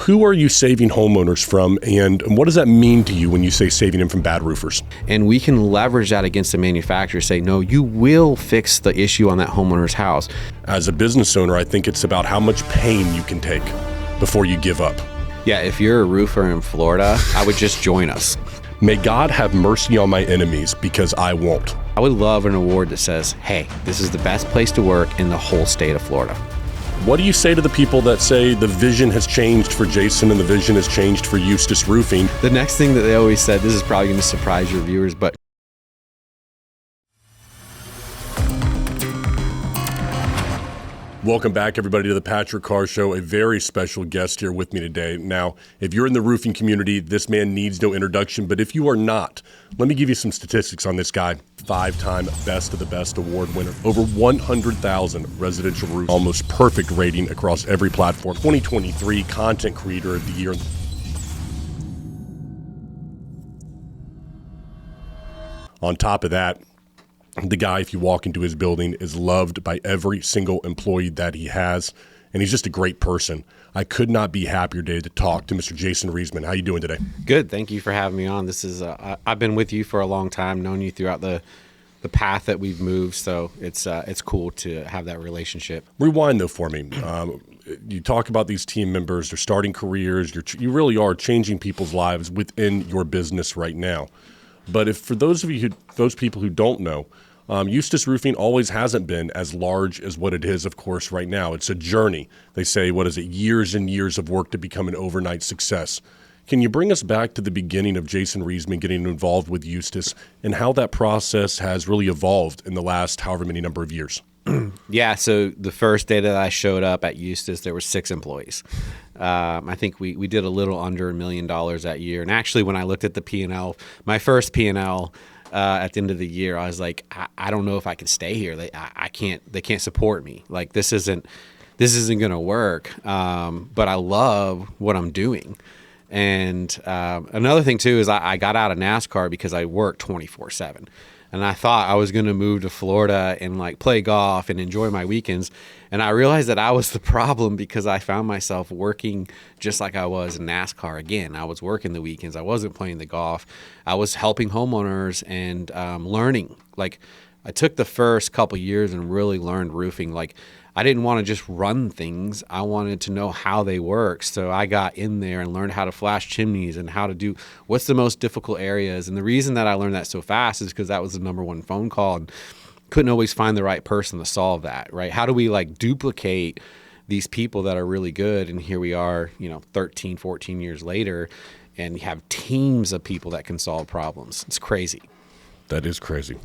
who are you saving homeowners from, and what does that mean to you when you say saving them from bad roofers? And we can leverage that against the manufacturer, say, no, you will fix the issue on that homeowner's house. As a business owner, I think it's about how much pain you can take before you give up. Yeah, if you're a roofer in Florida, I would just join us. May God have mercy on my enemies, because I won't. I would love an award that says, hey, this is the best place to work in the whole state of Florida. What do you say to the people that say the vision has changed for Jason and the vision has changed for Eustis Roofing? The next thing that they always said, this is probably going to surprise your viewers, but welcome back, everybody, to the Patrick Carr Show. A very special guest here with me today. Now, if you're in the roofing community, this man needs no introduction. But if you are not, let me give you some statistics on this guy. 5-time Best of the Best award winner. Over 100,000 residential roofs. Almost perfect rating across every platform. 2023 Content Creator of the Year. On top of that, the guy, if you walk into his building, is loved by every single employee that he has, and he's just a great person. I could not be happier today to talk to Mr. Jason Reisman. How you doing today? Good. Thank you for having me on. This is I've been with you for a long time, known you throughout the path that we've moved, so it's cool to have that relationship. Rewind though for me. You talk about these team members, they're starting careers. You really are changing people's lives within your business right now. But if for those people who don't know, Eustis Roofing always hasn't been as large as what it is, of course, right now. It's a journey. They say, years and years of work to become an overnight success. Can you bring us back to the beginning of Jason Reisman getting involved with Eustis and how that process has really evolved in the last however many number of years? Yeah, so the first day that I showed up at Eustis, there were 6 employees. I think we did a little under $1 million that year. And actually, when I looked at the P&L, my first P&L, at the end of the year, I was like, I don't know if I can stay here. They can't support me. Like this isn't going to work. But I love what I'm doing. And another thing too is I got out of NASCAR because I work 24/7. And I thought I was going to move to Florida and like play golf and enjoy my weekends. And I realized that I was the problem because I found myself working just like I was in NASCAR again. I was working the weekends. I wasn't playing the golf. I was helping homeowners and learning. Like I took the first couple years and really learned roofing. Like I didn't want to just run things. I wanted to know how they work. So I got in there and learned how to flash chimneys and how to do what's the most difficult areas. And the reason that I learned that so fast is because that was the number one phone call and couldn't always find the right person to solve that, right? How do we like duplicate these people that are really good? And here we are, 13, 14 years later, and you have teams of people that can solve problems. It's crazy. That is crazy.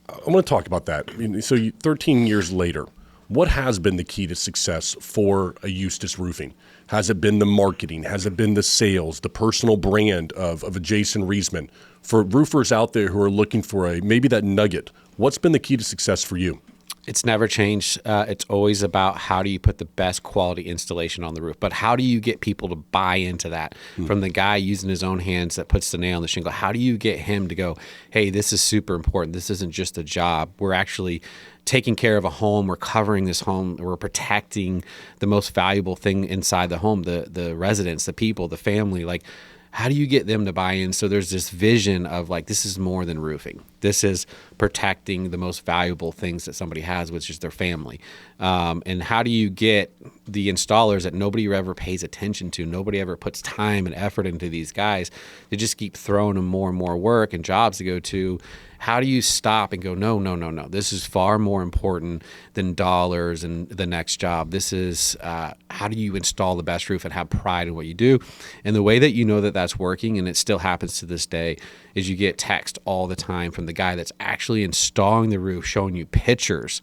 I want to talk about that. 13 years later, what has been the key to success for a Eustis Roofing? Has it been the marketing? Has it been the sales, the personal brand of a Jason Reisman? For roofers out there who are looking for maybe that nugget, what's been the key to success for you? It's never changed. It's always about how do you put the best quality installation on the roof, but how do you get people to buy into that? From the guy using his own hands that puts the nail in the shingle, how do you get him to go, hey, this is super important. This isn't just a job. We're actually taking care of a home. We're covering this home. We're protecting the most valuable thing inside the home, the residents, the people, the family. Like, how do you get them to buy in? So there's this vision of like, this is more than roofing. This is protecting the most valuable things that somebody has, which is their family. And how do you get the installers that nobody ever pays attention to? Nobody ever puts time and effort into these guys. They just keep throwing them more and more work and jobs to go to. How do you stop and go, no, this is far more important than dollars and the next job. This is how do you install the best roof and have pride in what you do? And the way that you know that that's working, and it still happens to this day, is you get text all the time from the guy that's actually installing the roof, showing you pictures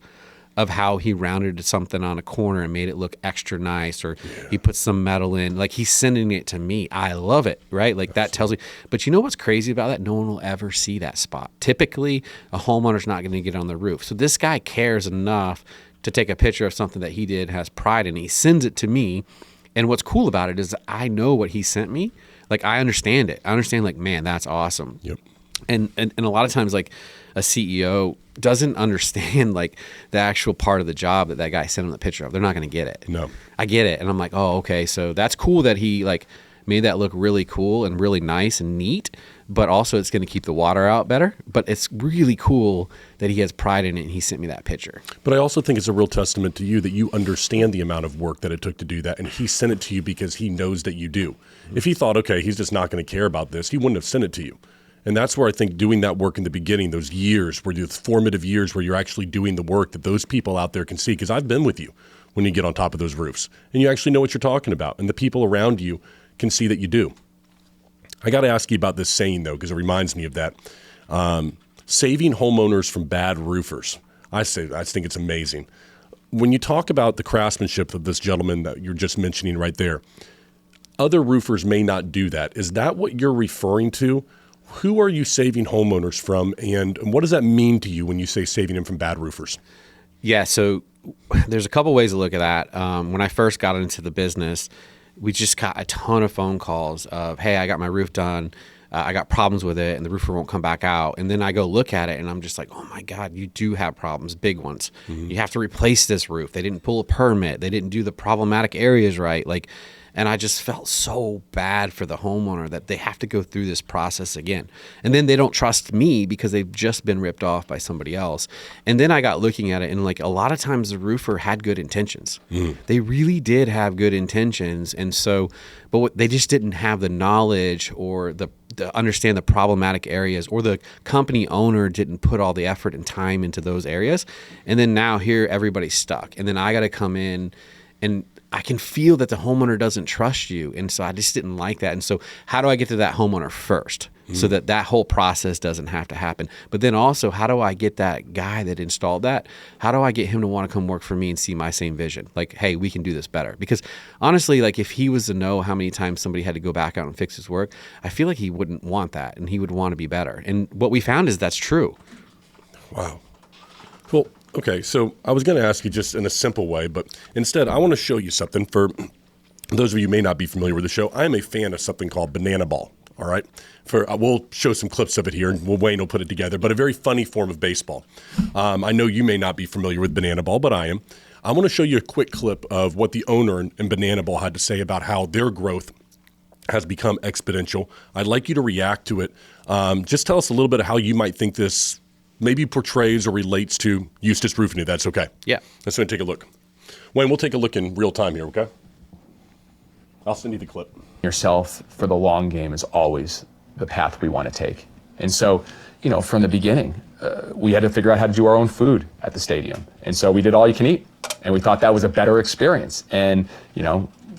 of how he rounded something on a corner and made it look extra nice, or he put some metal in. Like, he's sending it to me. I love it, right? Like, that tells me. But you know what's crazy about that? No one will ever see that spot. Typically, a homeowner's not going to get on the roof. So this guy cares enough to take a picture of something that he did, has pride in. He sends it to me. And what's cool about it is I know what he sent me. Like, I understand it. I understand, like, man, that's awesome. Yep. And a lot of times, like, a CEO doesn't understand like the actual part of the job that guy sent him the picture of. They're not going to get it. No. I get it. And I'm like, oh, okay. So that's cool that he like made that look really cool and really nice and neat, but also it's going to keep the water out better. But it's really cool that he has pride in it and he sent me that picture. But I also think it's a real testament to you that you understand the amount of work that it took to do that, and he sent it to you because he knows that you do. If he thought, okay, he's just not going to care about this, he wouldn't have sent it to you. And that's where I think doing that work in the beginning, those years, where the formative years where you're actually doing the work that those people out there can see, because I've been with you when you get on top of those roofs, and you actually know what you're talking about, and the people around you can see that you do. I got to ask you about this saying, though, because it reminds me of that. Saving homeowners from bad roofers. I think it's amazing. When you talk about the craftsmanship of this gentleman that you're just mentioning right there, other roofers may not do that. Is that what you're referring to? Who are you saving homeowners from, and what does that mean to you when you say saving them from bad roofers? Yeah, so there's a couple ways to look at that. When I first got into the business, we just got a ton of phone calls of, hey, I got my roof done. I got problems with it, and the roofer won't come back out. And then I go look at it, and I'm just like, oh, my God, you do have problems, big ones. You have to replace this roof. They didn't pull a permit. They didn't do the problematic areas right. And I just felt so bad for the homeowner that they have to go through this process again. And then they don't trust me because they've just been ripped off by somebody else. And then I got looking at it, and like a lot of times the roofer had good intentions. They really did have good intentions. And so, but they just didn't have the knowledge or the understand the problematic areas, or the company owner didn't put all the effort and time into those areas. And then now here everybody's stuck. And then I got to come in, and I can feel that the homeowner doesn't trust you. And so I just didn't like that. And so how do I get to that homeowner first so that whole process doesn't have to happen? But then also, how do I get that guy that installed that? How do I get him to want to come work for me and see my same vision? Like, hey, we can do this better. Because honestly, like if he was to know how many times somebody had to go back out and fix his work, I feel like he wouldn't want that, and he would want to be better. And what we found is that's true. Wow. Well, okay, so I was going to ask you just in a simple way, but instead I want to show you something. For those of you who may not be familiar with the show, I am a fan of something called banana ball, all right? We'll show some clips of it here, and Wayne will put it together, but a very funny form of baseball. I know you may not be familiar with banana ball, but I am. I want to show you a quick clip of what the owner in banana ball had to say about how their growth has become exponential. I'd like you to react to it. Just tell us a little bit of how you might think this maybe portrays or relates to Eustis Roofing, if that's okay. Yeah. Let's go and take a look. Wayne, we'll take a look in real time here, okay? I'll send you the clip. Yourself for the long game is always the path we want to take. And so, from the beginning, we had to figure out how to do our own food at the stadium. And so we did all you can eat. And we thought that was a better experience. And,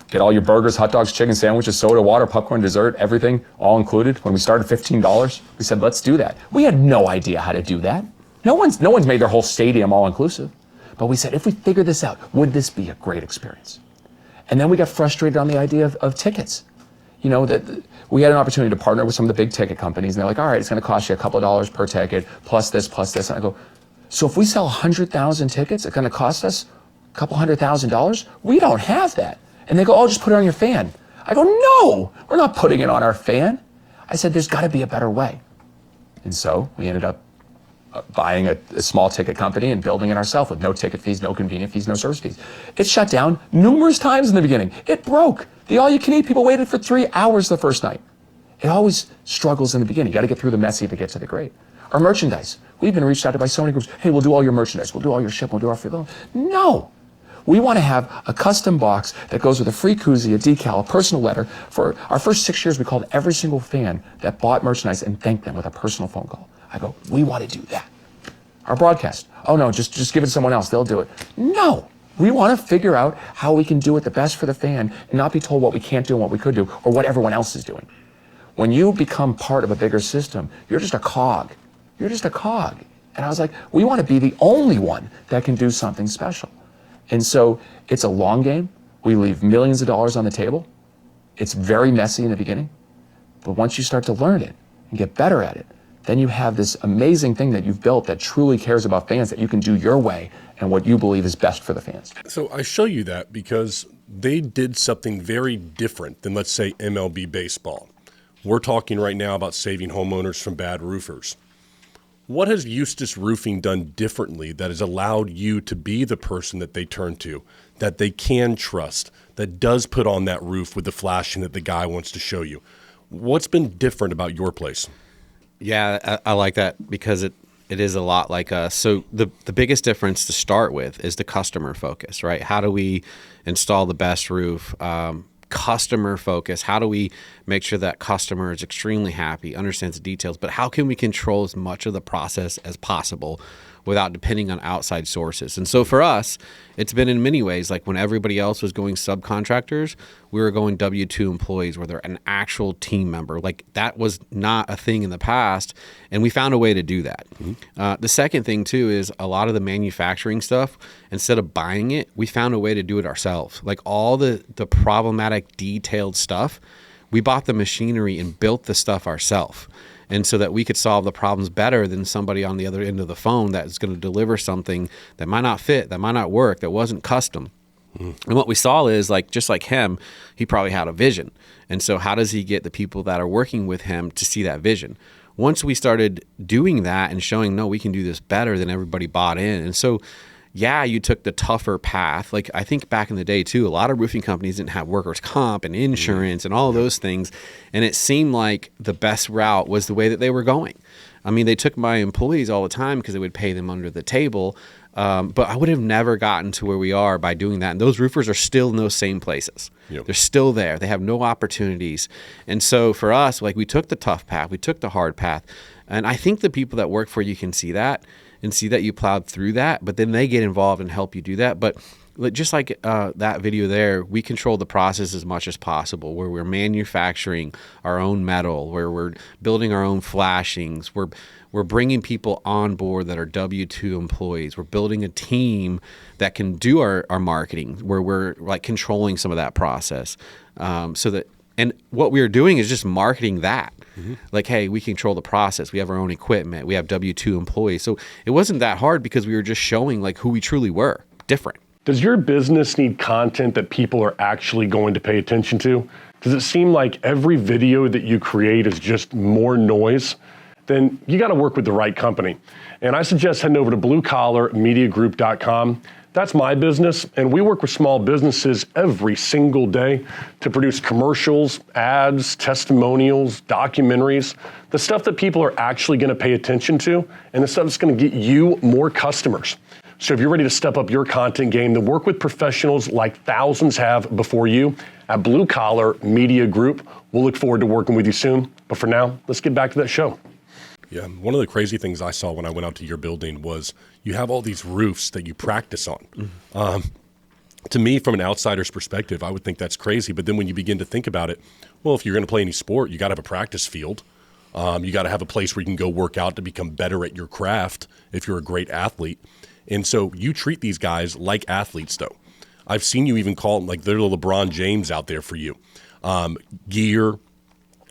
get all your burgers, hot dogs, chicken sandwiches, soda, water, popcorn, dessert, everything all included. When we started $15, we said, let's do that. We had no idea how to do that. No one's made their whole stadium all inclusive. But we said, if we figure this out, would this be a great experience? And then we got frustrated on the idea of tickets. That we had an opportunity to partner with some of the big ticket companies, and they're like, all right, it's going to cost you a couple of dollars per ticket, plus this. And I go, so if we sell 100,000 tickets, it's going to cost us a couple $100,000? We don't have that. And they go, oh, just put it on your fan. I go, no, we're not putting it on our fan. I said, there's got to be a better way. And so we ended up buying a small ticket company and building it ourselves with no ticket fees, no convenience fees, no service fees. It shut down numerous times in the beginning. It broke. The all-you-can-eat people waited for 3 hours the first night. It always struggles in the beginning. You got to get through the messy to get to the great. Our merchandise. We've been reached out to by so many groups. Hey, we'll do all your merchandise. We'll do all your ship. We'll do our free loan. No. We want to have a custom box that goes with a free koozie, a decal, a personal letter. For our first 6 years, we called every single fan that bought merchandise and thanked them with a personal phone call. I go, we want to do that. Our broadcast. Oh, no, just give it to someone else. They'll do it. No. We want to figure out how we can do it the best for the fan and not be told what we can't do and what we could do or what everyone else is doing. When you become part of a bigger system, you're just a cog. You're just a cog. And I was like, we want to be the only one that can do something special. And so it's a long game. We leave millions of dollars on the table. It's very messy in the beginning. But once you start to learn it and get better at it, then you have this amazing thing that you've built that truly cares about fans, that you can do your way and what you believe is best for the fans. So I show you that because they did something very different than, let's say, MLB baseball. We're talking right now about saving homeowners from bad roofers. What has Eustis Roofing done differently that has allowed you to be the person that they turn to, that they can trust, that does put on that roof with the flashing that the guy wants to show you? What's been different about your place? Yeah, I like that because it is a lot like us. So the biggest difference to start with is the customer focus, right? How do we install the best roof? Customer focus. How do we make sure that customer is extremely happy, understands the details, but how can we control as much of the process as possible without depending on outside sources? And so for us, it's been in many ways like when everybody else was going subcontractors, we were going W-2 employees where they're an actual team member. Like that was not a thing in the past, and we found a way to do that. The second thing too is a lot of the manufacturing stuff, instead of buying it, we found a way to do it ourselves. Like all the problematic, detailed stuff, we bought the machinery and built the stuff ourselves. And so that we could solve the problems better than somebody on the other end of the phone that's going to deliver something that might not fit, that might not work, that wasn't custom. And what we saw is like, just like him, he probably had a vision. And so how does he get the people that are working with him to see that vision? Once we started doing that and showing, no, we can do this better, than everybody bought in. And so, yeah, you took the tougher path. Like I think back in the day too, a lot of roofing companies didn't have workers' comp and insurance and all of those things. And it seemed like the best route was the way that they were going. I mean, they took my employees all the time because they would pay them under the table. But I would have never gotten to where we are by doing that. And those roofers are still in those same places. Yep. They're still there. They have no opportunities. And so for us, like we took the tough path, we took the hard path. And I think the people that work for you can see that and see that you plowed through that, but then they get involved and help you do that. But just like that video there, we control the process as much as possible, where we're manufacturing our own metal, where we're building our own flashings, we're bringing people on board that are W-2 employees. We're building a team that can do our marketing, where we're like controlling some of that process. And what we are doing is just marketing that. Like, hey, we control the process. We have our own equipment. We have W-2 employees. So it wasn't that hard because we were just showing like who we truly were, different. Does your business need content that people are actually going to pay attention to? Does it seem like every video that you create is just more noise? Then you got to work with the right company. And I suggest heading over to bluecollarmediagroup.com. That's my business, and we work with small businesses every single day to produce commercials, ads, testimonials, documentaries, the stuff that people are actually going to pay attention to, and the stuff that's going to get you more customers. So if you're ready to step up your content game, then work with professionals like thousands have before you at Blue Collar Media Group. We'll look forward to working with you soon. But for now, let's get back to that show. Yeah, one of the crazy things I saw when I went out to your building was you have all these roofs that you practice on. To me, from an outsider's perspective, I would think that's crazy. But then when you begin to think about it, well, if you're going to play any sport, you got to have a practice field. You got to have a place where you can go work out to become better at your craft if you're a great athlete. And so you treat these guys like athletes, though. I've seen you even call them like they're the LeBron James out there for you. Gear,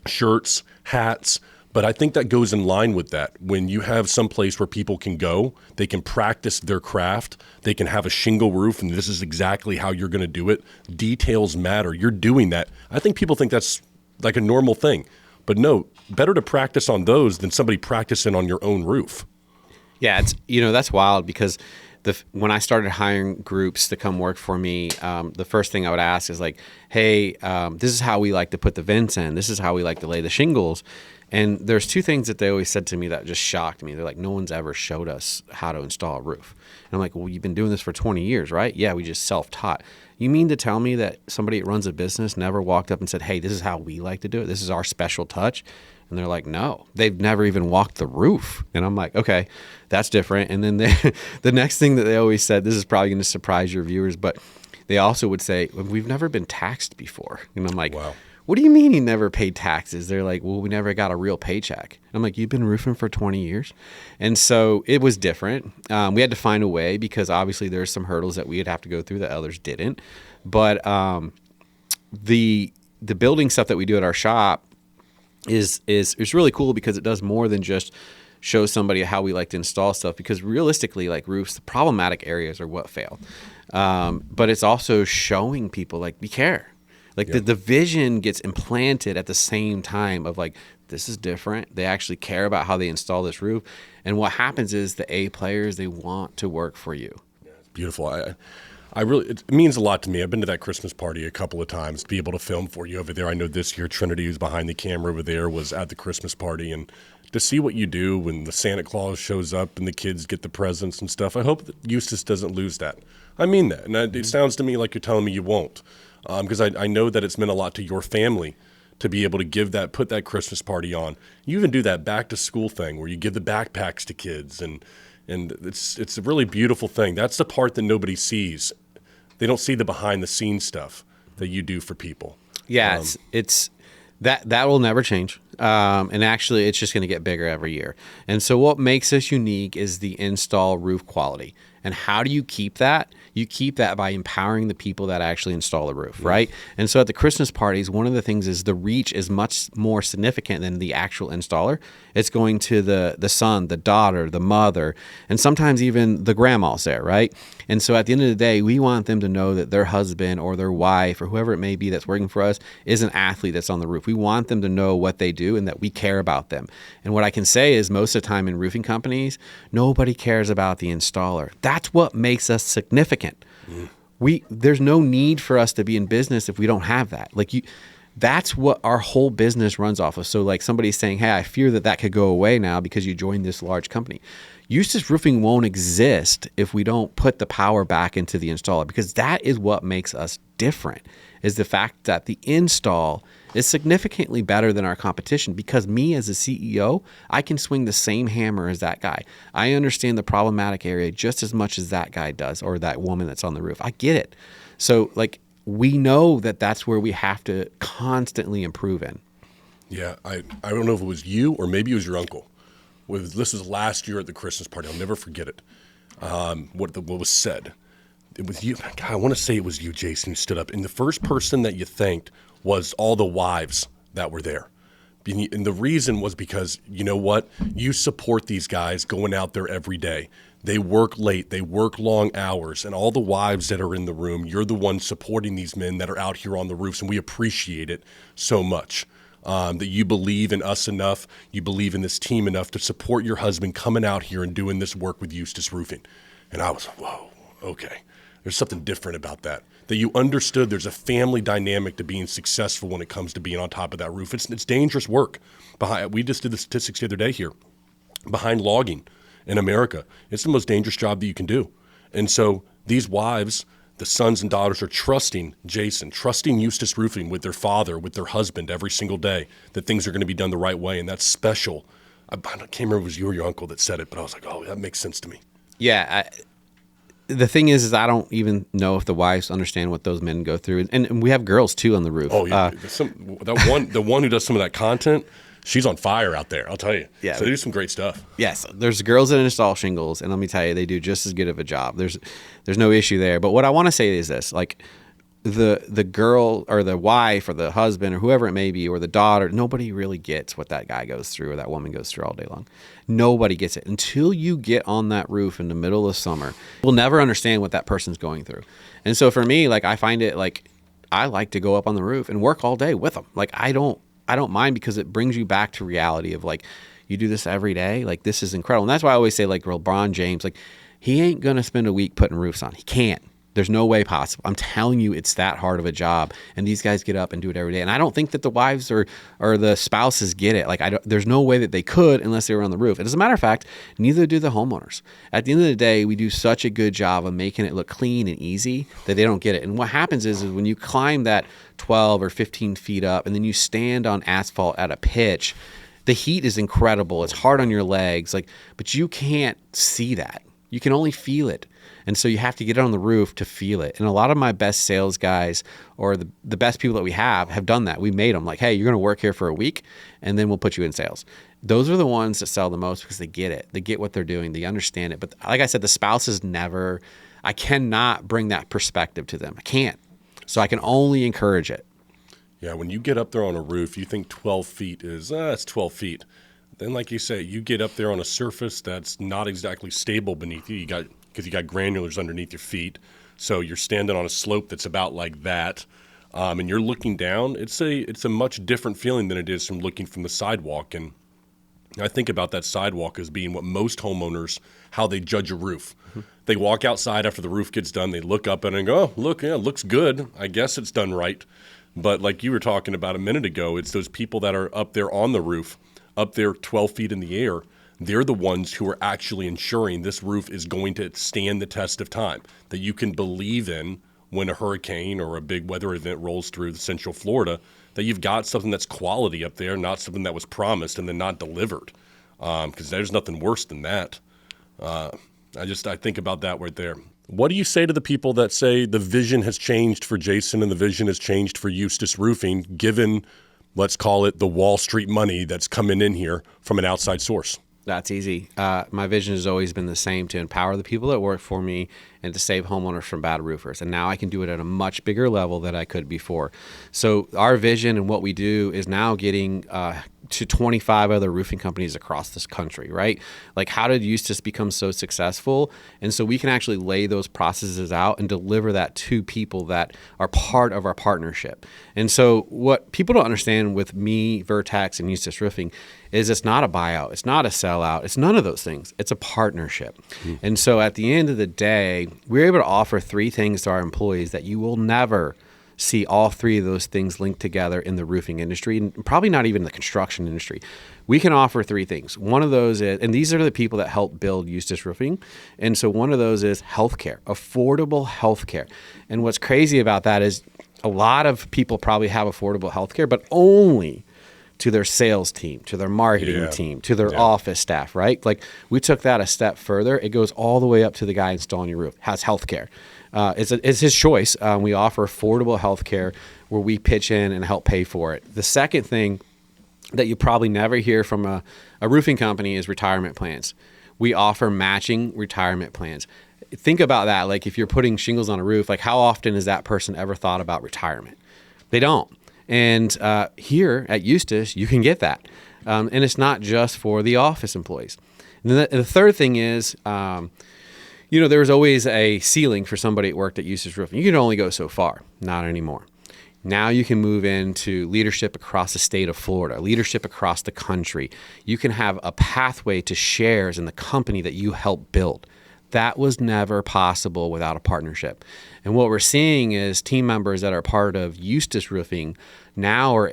shirts, hats. But I think that goes in line with that. When you have some place where people can go, they can practice their craft, they can have a shingle roof, and this is exactly how you're going to do it. Details matter. You're doing that. I think people think that's like a normal thing. But no, better to practice on those than somebody practicing on your own roof. Yeah, it's that's wild because when I started hiring groups to come work for me, the first thing I would ask is like, hey, this is how we like to put the vents in. This is how we like to lay the shingles. And there's two things that they always said to me that just shocked me. They're like, no one's ever showed us how to install a roof. And I'm like, well, you've been doing this for 20 years, right? Yeah, we just self-taught. You mean to tell me that somebody that runs a business never walked up and said, hey, this is how we like to do it? This is our special touch? And they're like, no, they've never even walked the roof. And I'm like, okay, that's different. And then the next thing that they always said, this is probably going to surprise your viewers, but they also would say, we've never been taxed before. And I'm like, wow. What do you mean you never paid taxes? They're like, well, we never got a real paycheck. I'm like, you've been roofing for 20 years? And so it was different. We had to find a way because obviously there's some hurdles that we'd have to go through that others didn't. But the building stuff that we do at our shop is really cool because it does more than just show somebody how we like to install stuff, because realistically, like roofs, the problematic areas are what fail. But it's also showing people like, we care. Like the vision gets implanted at the same time of like, this is different. They actually care about how they install this roof. And what happens is the A players, they want to work for you. Beautiful. I really, it means a lot to me. I've been to that Christmas party a couple of times to be able to film for you over there. I know this year Trinity, who's behind the camera over there, was at the Christmas party, and to see what you do when the Santa Claus shows up and the kids get the presents and stuff, I hope that Eustis doesn't lose that. I mean that, and it sounds to me like you're telling me you won't, because I know that it's meant a lot to your family to be able to put that Christmas party on. You even do that back to school thing where you give the backpacks to kids, and it's a really beautiful thing. That's the part that nobody sees. They don't see the behind the scenes stuff that you do for people. Yeah, it's that will never change. And actually, it's just going to get bigger every year. And so what makes us unique is the install roof quality. And how do you keep that? You keep that by empowering the people that actually install the roof, right? And so at the Christmas parties, one of the things is the reach is much more significant than the actual installer. It's going to the son, the daughter, the mother, and sometimes even the grandma's there, right? And so at the end of the day, we want them to know that their husband or their wife or whoever it may be that's working for us is an athlete that's on the roof. We want them to know what they do and that we care about them. And what I can say is most of the time in roofing companies, nobody cares about the installer. That's what makes us significant. There's no need for us to be in business if we don't have that. That's what our whole business runs off of. So like somebody's saying, hey, I fear that could go away now because you joined this large company. Eustis Roofing won't exist if we don't put the power back into the installer, because that is what makes us different, is the fact that the install is significantly better than our competition, because me as a CEO, I can swing the same hammer as that guy. I understand the problematic area just as much as that guy does, or that woman that's on the roof. I get it. So like, we know that that's where we have to constantly improve in. Yeah, I don't know if it was you or maybe it was your uncle. This was last year at the Christmas party. I'll never forget it. What was said. It was you. God, I want to say it was you, Jason, who stood up. And the first person that you thanked was all the wives that were there. And the reason was because, you know what? You support these guys going out there every day. They work late. They work long hours. And all the wives that are in the room, you're the one supporting these men that are out here on the roofs. And we appreciate it so much. That you believe in us enough, you believe in this team enough to support your husband coming out here and doing this work with Eustis Roofing. And I was, whoa, okay. There's something different about that. That you understood there's a family dynamic to being successful when it comes to being on top of that roof. It's dangerous work. We just did the statistics the other day here. Behind logging in America, it's the most dangerous job that you can do. And so these wives, the sons and daughters, are trusting Jason, trusting Eustis Roofing with their father, with their husband every single day, that things are going to be done the right way. And that's special. I can't remember if it was you or your uncle that said it, but I was like, oh, that makes sense to me. Yeah. The thing is I don't even know if the wives understand what those men go through. And we have girls too on the roof. Oh, yeah. The one who does some of that content, she's on fire out there, I'll tell you. Yeah. So they do some great stuff. Yes. There's girls that install shingles, and let me tell you, they do just as good of a job. There's no issue there. But what I want to say is this, like the girl or the wife or the husband or whoever it may be, or the daughter, nobody really gets what that guy goes through or that woman goes through all day long. Nobody gets it until you get on that roof in the middle of summer. We'll never understand what that person's going through. And so for me, like, I find it like, I like to go up on the roof and work all day with them. Like, I don't mind, because it brings you back to reality of like, you do this every day. Like, this is incredible. And that's why I always say, like, LeBron James, like, he ain't going to spend a week putting roofs on. He can't. There's no way possible. I'm telling you, it's that hard of a job. And these guys get up and do it every day. And I don't think that the wives or the spouses get it. Like, there's no way that they could unless they were on the roof. And as a matter of fact, neither do the homeowners. At the end of the day, we do such a good job of making it look clean and easy that they don't get it. And what happens is when you climb that 12 or 15 feet up and then you stand on asphalt at a pitch, the heat is incredible. It's hard on your legs, but you can't see that. You can only feel it. And so you have to get on the roof to feel it. And a lot of my best sales guys, or the best people that we have done that. We made them like, hey, you're going to work here for a week and then we'll put you in sales. Those are the ones that sell the most because they get it. They get what they're doing. They understand it. But like I said, the spouses I cannot bring that perspective to them. I can't. So I can only encourage it. Yeah, when you get up there on a roof, you think 12 feet is, it's 12 feet. Then, like you say, you get up there on a surface that's not exactly stable beneath you. Because you got granulars underneath your feet. So you're standing on a slope that's about like that. and you're looking down, it's a much different feeling than it is from looking from the sidewalk. And I think about that sidewalk as being what most homeowners, how they judge a roof. They walk outside after the roof gets done, they look up at it and go, oh, look, yeah, it looks good. I guess it's done right. But like you were talking about a minute ago, it's those people that are up there on the roof, up there 12 feet in the air. They're the ones who are actually ensuring this roof is going to stand the test of time, that you can believe in when a hurricane or a big weather event rolls through Central Florida, that you've got something that's quality up there, not something that was promised and then not delivered, because there's nothing worse than that. I think about that right there. What do you say to the people that say the vision has changed for Jason and the vision has changed for Eustis Roofing, given, let's call it, the Wall Street money that's coming in here from an outside source? That's easy. My vision has always been the same, to empower the people that work for me and to save homeowners from bad roofers. And now I can do it at a much bigger level than I could before. So our vision and what we do is now getting to 25 other roofing companies across this country, right? Like, how did Eustis become so successful? And so we can actually lay those processes out and deliver that to people that are part of our partnership. And so what people don't understand with me, Vertex, and Eustis Roofing is it's not a buyout. It's not a sellout. It's none of those things. It's a partnership. And so at the end of the day, we're able to offer three things to our employees that you will never see all three of those things linked together in the roofing industry, and probably not even the construction industry. We can offer three things. One of those is, and these are the people that help build Eustis Roofing, and so one of those is healthcare, affordable healthcare. And what's crazy about that is a lot of people probably have affordable healthcare, but only to their sales team, to their marketing team, to their office staff, right? Like, we took that a step further. It goes all the way up to the guy installing your roof, has healthcare. It's his choice. We offer affordable healthcare where we pitch in and help pay for it. The second thing that you probably never hear from a roofing company is retirement plans. We offer matching retirement plans. Think about that. Like, if you're putting shingles on a roof, like, how often has that person ever thought about retirement? They don't. And here at Eustis, you can get that. And it's not just for the office employees. And then the third thing is, there was always a ceiling for somebody that worked at Eustis Roofing. You can only go so far. Not anymore. Now you can move into leadership across the state of Florida, leadership across the country. You can have a pathway to shares in the company that you helped build. That was never possible without a partnership. And what we're seeing is team members that are part of Eustis Roofing now are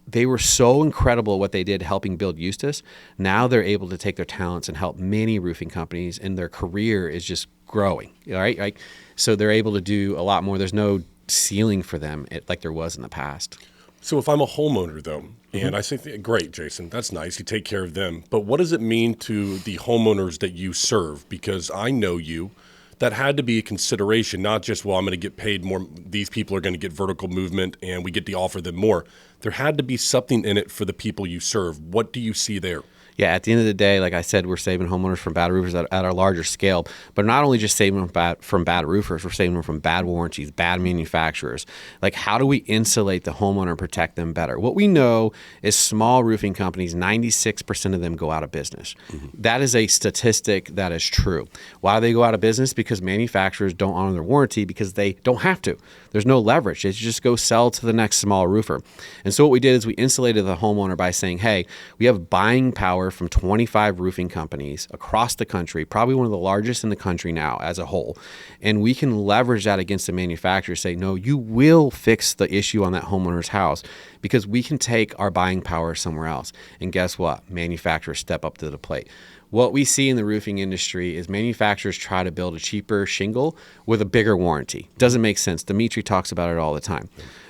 they were so incredible at what they did helping build Eustis. Now they're able to take their talents and help many roofing companies, and their career is just growing, right? Like, so they're able to do a lot more. There's no ceiling for them like there was in the past. So if I'm a homeowner, though, and I say, great, Jason, that's nice, you take care of them, but what does it mean to the homeowners that you serve? Because I know you, that had to be a consideration, not just, well, I'm going to get paid more, these people are going to get vertical movement and we get to offer them more. There had to be something in it for the people you serve. What do you see there? Yeah, at the end of the day, like I said, we're saving homeowners from bad roofers at our larger scale, but not only just saving them from bad roofers, we're saving them from bad warranties, bad manufacturers. Like, how do we insulate the homeowner and protect them better? What we know is small roofing companies, 96% of them go out of business. That is a statistic that is true. Why do they go out of business? Because manufacturers don't honor their warranty because they don't have to. There's no leverage. They just go sell to the next small roofer. And so what we did is we insulated the homeowner by saying, hey, we have buying power from 25 roofing companies across the country, probably one of the largest in the country now as a whole. And we can leverage that against the manufacturer, say, no, you will fix the issue on that homeowner's house because we can take our buying power somewhere else. And guess what? Manufacturers step up to the plate. What we see in the roofing industry is manufacturers try to build a cheaper shingle with a bigger warranty. Doesn't make sense. Dimitri talks about it all the time,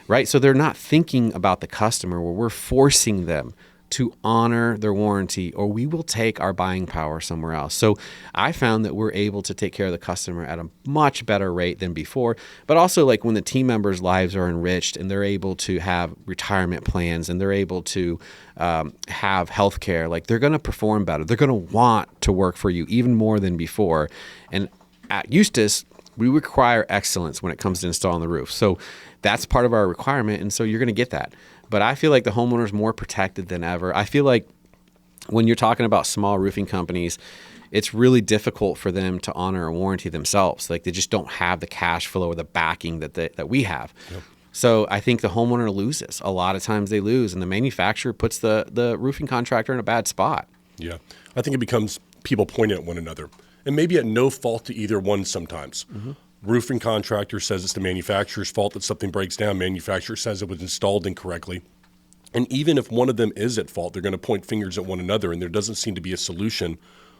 right? So they're not thinking about the customer where we're forcing them to honor their warranty, or we will take our buying power somewhere else. So I found that we're able to take care of the customer at a much better rate than before, but also like when the team members' lives are enriched and they're able to have retirement plans and they're able to have health care, like they're going to perform better. They're going to want to work for you even more than before. And at Eustis, we require excellence when it comes to installing the roof. So that's part of our requirement, and so you're going to get that. But I feel like the homeowner's more protected than ever. I feel like when you're talking about small roofing companies, it's really difficult for them to honor a warranty themselves. Like, they just don't have the cash flow or the backing that we have. Yep. So I think the homeowner loses. A lot of times they lose, and the manufacturer puts the roofing contractor in a bad spot. Yeah. I think it becomes people pointing at one another, and maybe at no fault to either one sometimes. Roofing contractor says it's the manufacturer's fault that something breaks down. Manufacturer says it was installed incorrectly. And even if one of them is at fault, they're going to point fingers at one another, and there doesn't seem to be a solution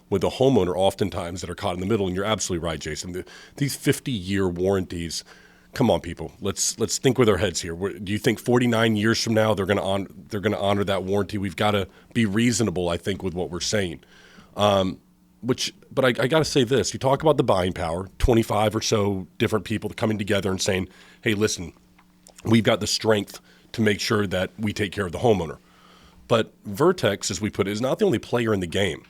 with a homeowner oftentimes that are caught in the middle. And you're absolutely right, Jason. These 50-year warranties, come on, people. Let's think with our heads here. Do you think 49 years from now they're going to honor that warranty? We've got to be reasonable, I think, with what we're saying. But I got to say this. You talk about the buying power, 25 or so different people coming together and saying, hey, listen, we've got the strength to make sure that we take care of the homeowner. But Vertex, as we put it, is not the only player in the game.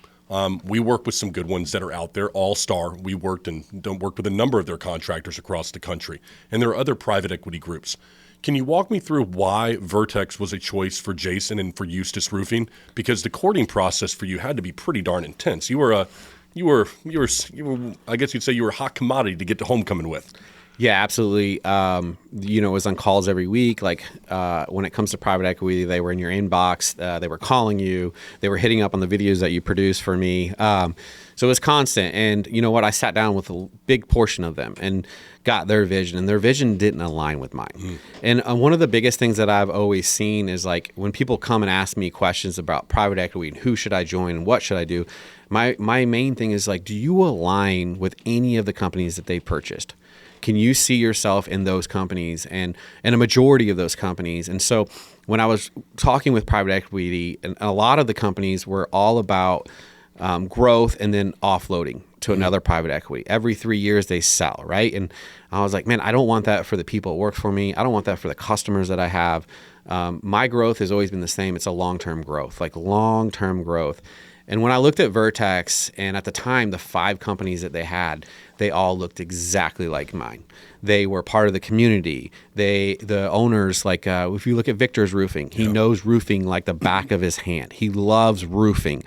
We work with some good ones that are out there, All-Star. We worked with a number of their contractors across the country. And there are other private equity groups. Can you walk me through why Vertex was a choice for Jason and for Eustis Roofing? Because the courting process for you had to be pretty darn intense. You were, I guess you'd say you were a hot commodity to get to homecoming with. Yeah, absolutely. It was on calls every week. Like when it comes to private equity, they were in your inbox. They were calling you. They were hitting up on the videos that you produced for me. So it was constant. And you know what? I sat down with a big portion of them and got their vision. And their vision didn't align with mine. And one of the biggest things that I've always seen is like when people come and ask me questions about private equity and who should I join and what should I do, my main thing is like, do you align with any of the companies that they purchased? Can you see yourself in those companies and a majority of those companies? And so when I was talking with private equity, and a lot of the companies were all about growth and then offloading to another private equity. Every 3 years they sell, right? And I was like, man, I don't want that for the people that work for me. I don't want that for the customers that I have. My growth has always been the same. It's a long-term growth, like long-term growth. And when I looked at Vertex, and at the time, the 5 companies that they had, they all looked exactly like mine. They were part of the community. The owners, like if you look at Victor's Roofing, he knows roofing like the back of his hand. He loves roofing.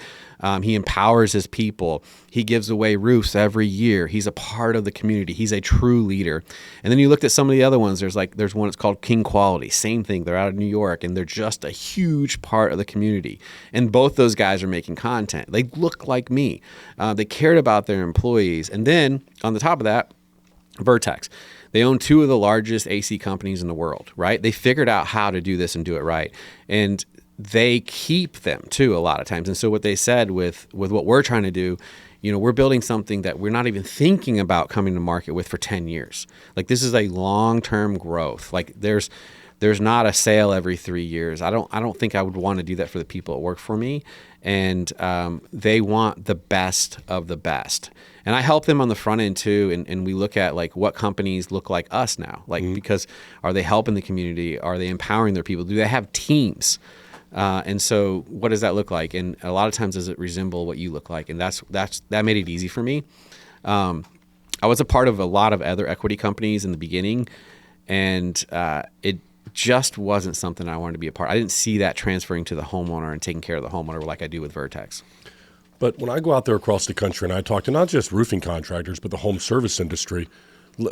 He empowers his people. He gives away roofs every year. He's a part of the community. He's a true leader. And then you looked at some of the other ones. There's one that's called King Quality. Same thing. They're out of New York, and they're just a huge part of the community. And both those guys are making content. They look like me. They cared about their employees. And then on the top of that, Vertex. They own 2 of the largest AC companies in the world, right? They figured out how to do this and do it right. And they keep them too a lot of times. And so what they said with what we're trying to do, we're building something that we're not even thinking about coming to market with for 10 years. Like this is a long-term growth. Like there's not a sale every 3 years. I don't think I would want to do that for the people that work for me. And they want the best of the best. And I help them on the front end too. And we look at like what companies look like us now, like because are they helping the community? Are they empowering their people? Do they have teams? And so what does that look like? And a lot of times does it resemble what you look like? And that made it easy for me. I was a part of a lot of other equity companies in the beginning, and it just wasn't something I wanted to be a part. I didn't see that transferring to the homeowner and taking care of the homeowner like I do with Vertex. But when I go out there across the country and I talk to not just roofing contractors, but the home service industry,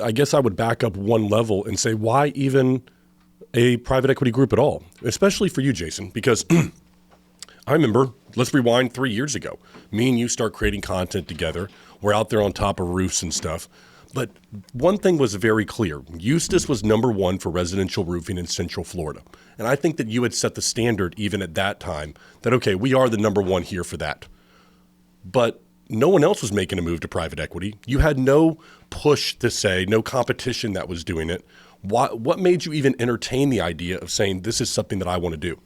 I guess I would back up one level and say, why even a private equity group at all? Especially for you, Jason, because I remember, let's rewind 3 years ago. Me and you start creating content together. We're out there on top of roofs and stuff. But one thing was very clear. Eustis was number 1 for residential roofing in Central Florida. And I think that you had set the standard even at that time that, okay, we are the number 1 here for that. But no one else was making a move to private equity. You had no push to say, no competition that was doing it. What made you even entertain the idea of saying this is something that I want to do?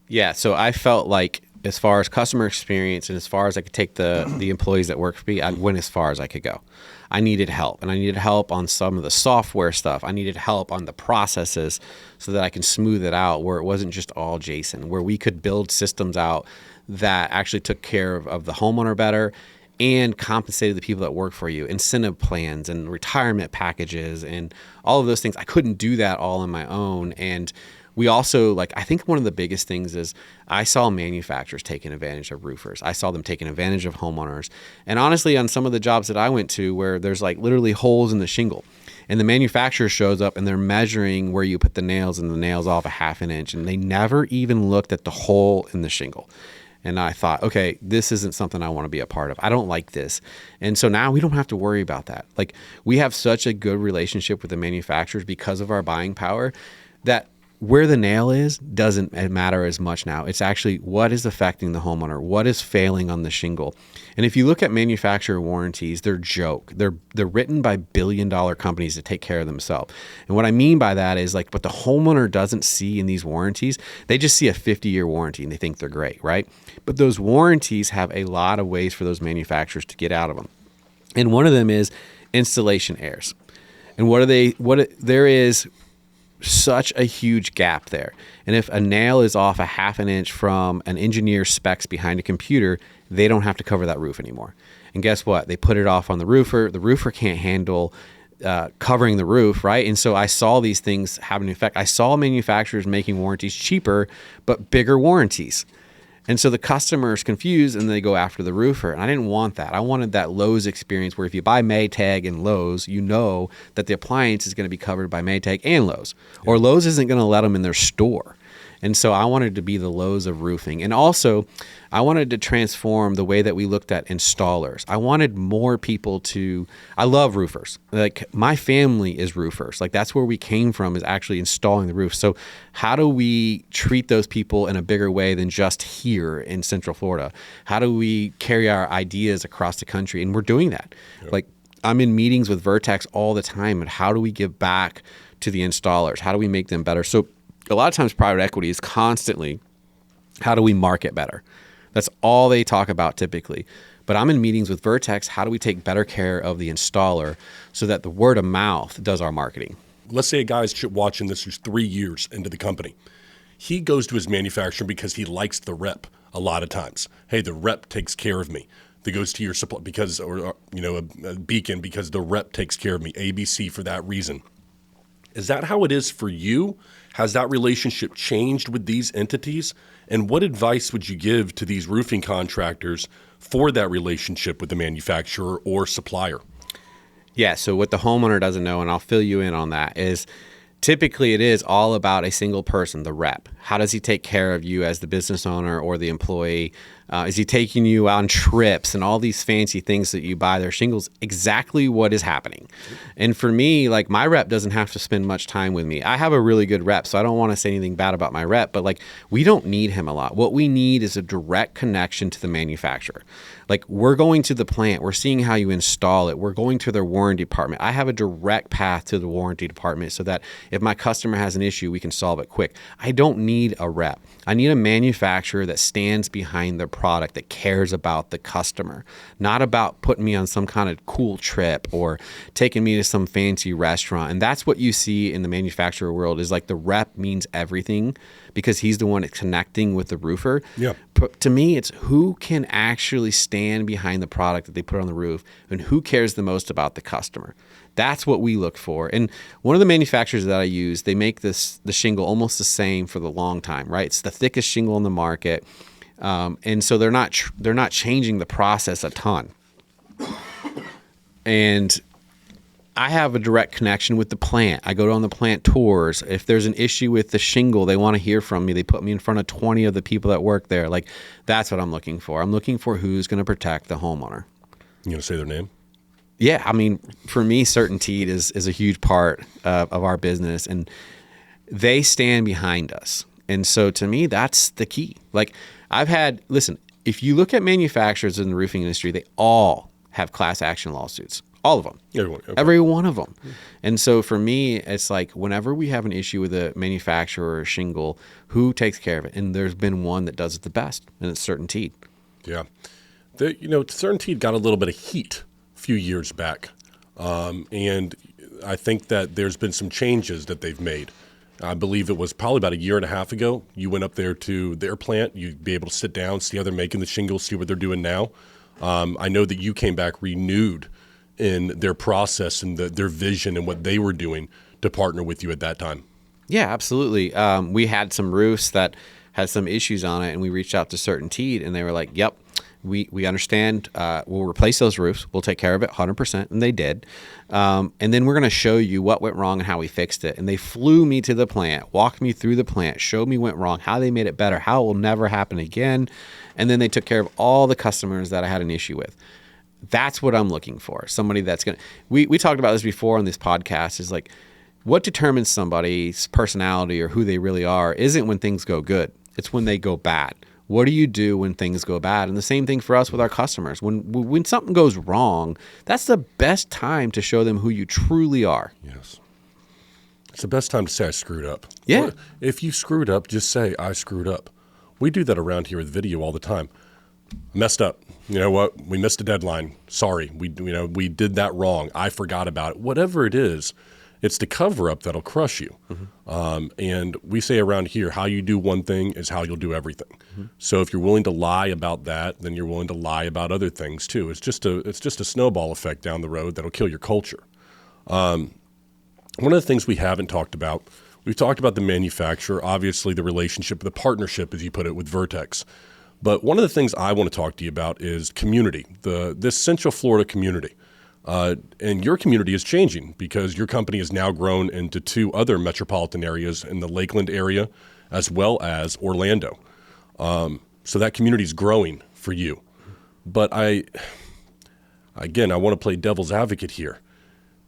Yeah, so I felt like as far as customer experience and as far as I could take the employees that work for me, I went as far as I could go. I needed help, and I needed help on some of the software stuff. I needed help on the processes so that I can smooth it out where it wasn't just all Jason, where we could build systems out that actually took care of the homeowner better and compensated the people that work for you, incentive plans and retirement packages and all of those things. I couldn't do that all on my own. And we also, like, I think one of the biggest things is I saw manufacturers taking advantage of roofers. I saw them taking advantage of homeowners. And honestly, on some of the jobs that I went to where there's like literally holes in the shingle, and the manufacturer shows up and they're measuring where you put the nails, and the nails off a half an inch, and they never even looked at the hole in the shingle. And I thought, okay, this isn't something I want to be a part of. I don't like this. And so now we don't have to worry about that. Like, we have such a good relationship with the manufacturers because of our buying power that where the nail is doesn't matter as much now. It's actually what is affecting the homeowner, what is failing on the shingle. And if you look at manufacturer warranties, they're joke. They're written by billion-dollar companies to take care of themselves. And what I mean by that is, like, what the homeowner doesn't see in these warranties, they just see a 50-year warranty and they think they're great, right? But those warranties have a lot of ways for those manufacturers to get out of them. And one of them is installation errors. And there is such a huge gap there. And if a nail is off a half an inch from an engineer's specs behind a computer, they don't have to cover that roof anymore. And guess what? They put it off on the roofer. The roofer can't handle covering the roof, right? And so I saw these things having an effect. I saw manufacturers making warranties cheaper, but bigger warranties. And so the customer is confused and they go after the roofer. And I didn't want that. I wanted that Lowe's experience where if you buy Maytag and Lowe's, you know that the appliance is going to be covered by Maytag and Lowe's. Yeah. Or Lowe's isn't going to let them in their store. And so I wanted to be the Lowe's of roofing. And also, I wanted to transform the way that we looked at installers. I wanted more people to, I love roofers. Like, my family is roofers. Like, that's where we came from, is actually installing the roof. So how do we treat those people in a bigger way than just here in Central Florida? How do we carry our ideas across the country? And we're doing that. Yep. Like, I'm in meetings with Vertex all the time. And how do we give back to the installers? How do we make them better? So a lot of times private equity is constantly, how do we market better? That's all they talk about typically. But I'm in meetings with Vertex. How do we take better care of the installer so that the word of mouth does our marketing? Let's say a guy's watching this who's 3 years into the company. He goes to his manufacturer because he likes the rep a lot of times. Hey, the rep takes care of me. That goes to your supply because, or a Beacon because the rep takes care of me. ABC for that reason. Is that how it is for you? Has that relationship changed with these entities? And what advice would you give to these roofing contractors for that relationship with the manufacturer or supplier? Yeah, so what the homeowner doesn't know, and I'll fill you in on that, is typically it is all about a single person, the rep. How does he take care of you as the business owner or the employee? Is he taking you on trips and all these fancy things that you buy their shingles? Exactly what is happening. And for me, like, my rep doesn't have to spend much time with me. I have a really good rep, so I don't want to say anything bad about my rep, but like, we don't need him a lot. What we need is a direct connection to the manufacturer. Like, we're going to the plant, we're seeing how you install it, we're going to their warranty department. I have a direct path to the warranty department so that if my customer has an issue, we can solve it quick. I don't need a rep. I need a manufacturer that stands behind their product, that cares about the customer, not about putting me on some kind of cool trip or taking me to some fancy restaurant. And that's what you see in the manufacturer world, is like the rep means everything because he's the one that's connecting with the roofer. Yeah. But to me, it's who can actually stand behind the product that they put on the roof and who cares the most about the customer. That's what we look for. And one of the manufacturers that I use, they make the shingle almost the same for the long time, right? It's the thickest shingle on the market. And so they're not changing the process a ton. And I have a direct connection with the plant. I go on the plant tours. If there's an issue with the shingle, they want to hear from me. They put me in front of 20 of the people that work there. Like, that's what I'm looking for. I'm looking for who's going to protect the homeowner. You going to say their name? Yeah, I mean, for me, certainty is a huge part of our business, and they stand behind us. And so to me, that's the key. Like, listen, if you look at manufacturers in the roofing industry, they all have class action lawsuits. All of them. Everyone. Okay. Every one of them. And so for me, it's like, whenever we have an issue with a manufacturer or a shingle, who takes care of it? And there's been one that does it the best, and it's Certainteed. Yeah. Certainteed got a little bit of heat a few years back. And I think that there's been some changes that they've made. I believe it was probably about a year and a half ago. You went up there to their plant. You'd be able to sit down, see how they're making the shingles, see what they're doing now. I know that you came back renewed in their process and their vision and what they were doing to partner with you at that time. Yeah, absolutely. We had some roofs that had some issues on it, and we reached out to CertainTeed, and they were like, "Yep, we understand. We'll replace those roofs. We'll take care of it 100%," and they did. And then we're going to show you what went wrong and how we fixed it. And they flew me to the plant, walked me through the plant, showed me what went wrong, how they made it better, how it will never happen again. And then they took care of all the customers that I had an issue with. That's what I'm looking for. Somebody that's going to, we talked about this before on this podcast, is like, what determines somebody's personality or who they really are isn't when things go good. It's when they go bad. What do you do when things go bad? And the same thing for us with our customers. When something goes wrong, that's the best time to show them who you truly are. Yes. It's the best time to say I screwed up. Yeah. Or if you screwed up, just say I screwed up. We do that around here with video all the time. Messed up. You know what? We missed a deadline. Sorry. We did that wrong. I forgot about it. Whatever it is, it's the cover up that'll crush you. Mm-hmm. And we say around here, how you do one thing is how you'll do everything. Mm-hmm. So if you're willing to lie about that, then you're willing to lie about other things too. It's just a snowball effect down the road that'll kill your culture. One of the things we haven't talked about, we've talked about the manufacturer, obviously the relationship, the partnership, as you put it, with Vertex. But one of the things I want to talk to you about is community, this Central Florida community. And your community is changing because your company has now grown into 2 other metropolitan areas in the Lakeland area as well as Orlando. So that community is growing for you. But I want to play devil's advocate here.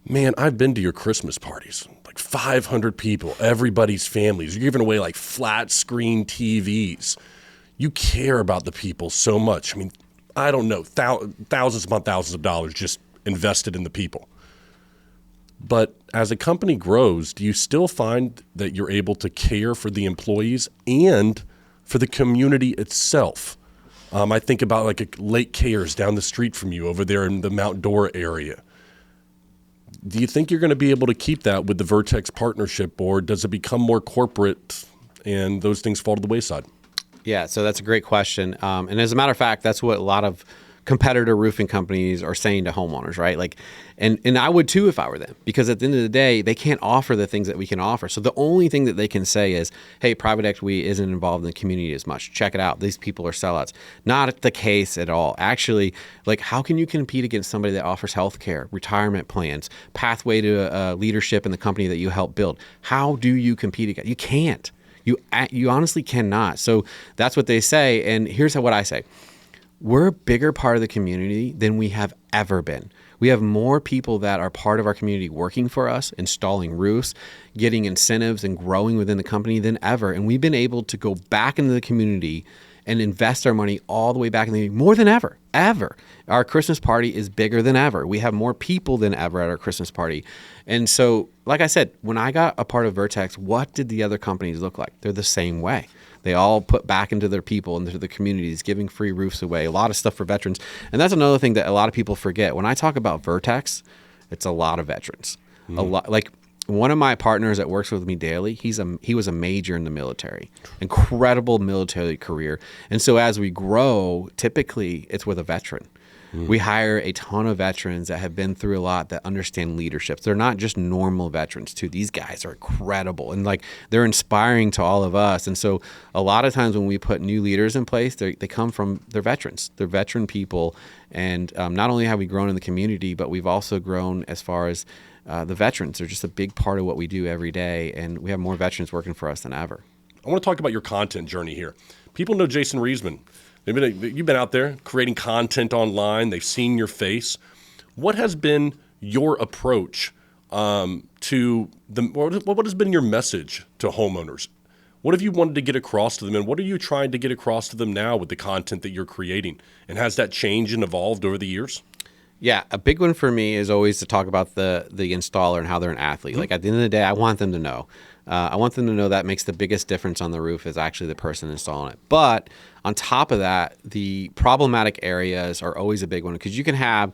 Man, I've been to your Christmas parties, like 500 people, everybody's families. You're giving away like flat screen TVs. You care about the people so much. I mean, I don't know, thousands upon thousands of dollars just invested in the people. But as a company grows, do you still find that you're able to care for the employees and for the community itself? I think about like a Lake Cares down the street from you over there in the Mount Dora area. Do you think you're going to be able to keep that with the Vertex partnership, or does it become more corporate and those things fall to the wayside? Yeah, so that's a great question. And as a matter of fact, that's what a lot of competitor roofing companies are saying to homeowners, right? Like, and I would too if I were them, because at the end of the day, they can't offer the things that we can offer. So the only thing that they can say is, hey, private equity isn't involved in the community as much. Check it out. These people are sellouts. Not the case at all. Actually, like, how can you compete against somebody that offers healthcare, retirement plans, pathway to leadership in the company that you help build? How do you compete against? You can't. You honestly cannot. So that's what they say. And here's what I say. We're a bigger part of the community than we have ever been. We have more people that are part of our community working for us, installing roofs, getting incentives and growing within the company than ever. And we've been able to go back into the community and invest our money all the way back in the community more than ever. Our Christmas party is bigger than ever. We have more people than ever at our Christmas party. And so, like I said, when I got a part of Vertex, what did the other companies look like? They're the same way. They all put back into their people, into the communities, giving free roofs away, a lot of stuff for veterans. And that's another thing that a lot of people forget. When I talk about Vertex, it's a lot of veterans. A lot, like one of my partners that works with me daily, he was a major in the military, incredible military career. And so as we grow, typically it's with a veteran. We hire a ton of veterans that have been through a lot, that understand leadership. They're not just normal veterans too. These guys are incredible, and like, they're inspiring to all of us. And so a lot of times when we put new leaders in place, they come from their veterans. They're veteran people. And not only have we grown in the community, but we've also grown as far as the veterans. They're just a big part of what we do every day. And we have more veterans working for us than ever. I want to talk about your content journey here. People know Jason Reisman. You've been out there creating content online. They've seen your face. What has been your approach to what has been your message to homeowners? What have you wanted to get across to them, and what are you trying to get across to them now with the content that you're creating? And has that changed and evolved over the years? Yeah, a big one for me is always to talk about the installer and how they're an athlete. Like, at the end of the day, I want them to know. I want them to know that makes the biggest difference on the roof is actually the person installing it. But on top of that, the problematic areas are always a big one, because you can have,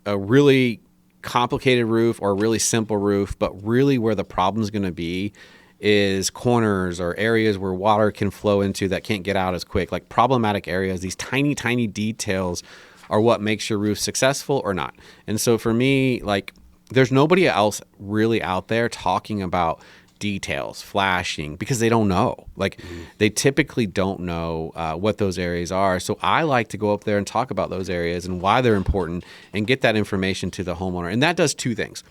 a really complicated roof or a really simple roof, but really where the problem is going to be is corners or areas where water can flow into that can't get out as quick. Like, problematic areas, these tiny, tiny details are what makes your roof successful or not. And so for me, like, there's nobody else really out there talking about details, flashing, because they don't know. Like they typically don't know what those areas are. So I like to go up there and talk about those areas and why they're important and get that information to the homeowner. And that does two things.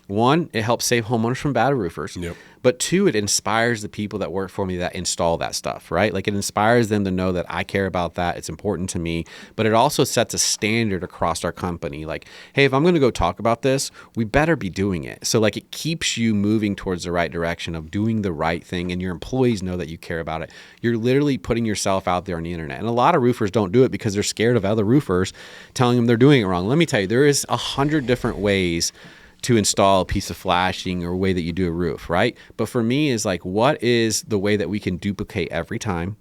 One, it helps save homeowners from bad roofers. Yep. But two, it inspires the people that work for me that install that stuff, right? Like it inspires them to know that I care about that. It's important to me. But it also sets a standard across our company. Like, hey, if I'm going to go talk about this, we better be doing it. So like it keeps you moving towards the right direction of doing the right thing, and your employees know that you care about it. You're literally putting yourself out there on the internet. And a lot of roofers don't do it because they're scared of other roofers telling them they're doing it wrong. Let me tell you, there is 100 different ways to install a piece of flashing or a way that you do a roof, right? But for me is like, what is the way that we can duplicate every time?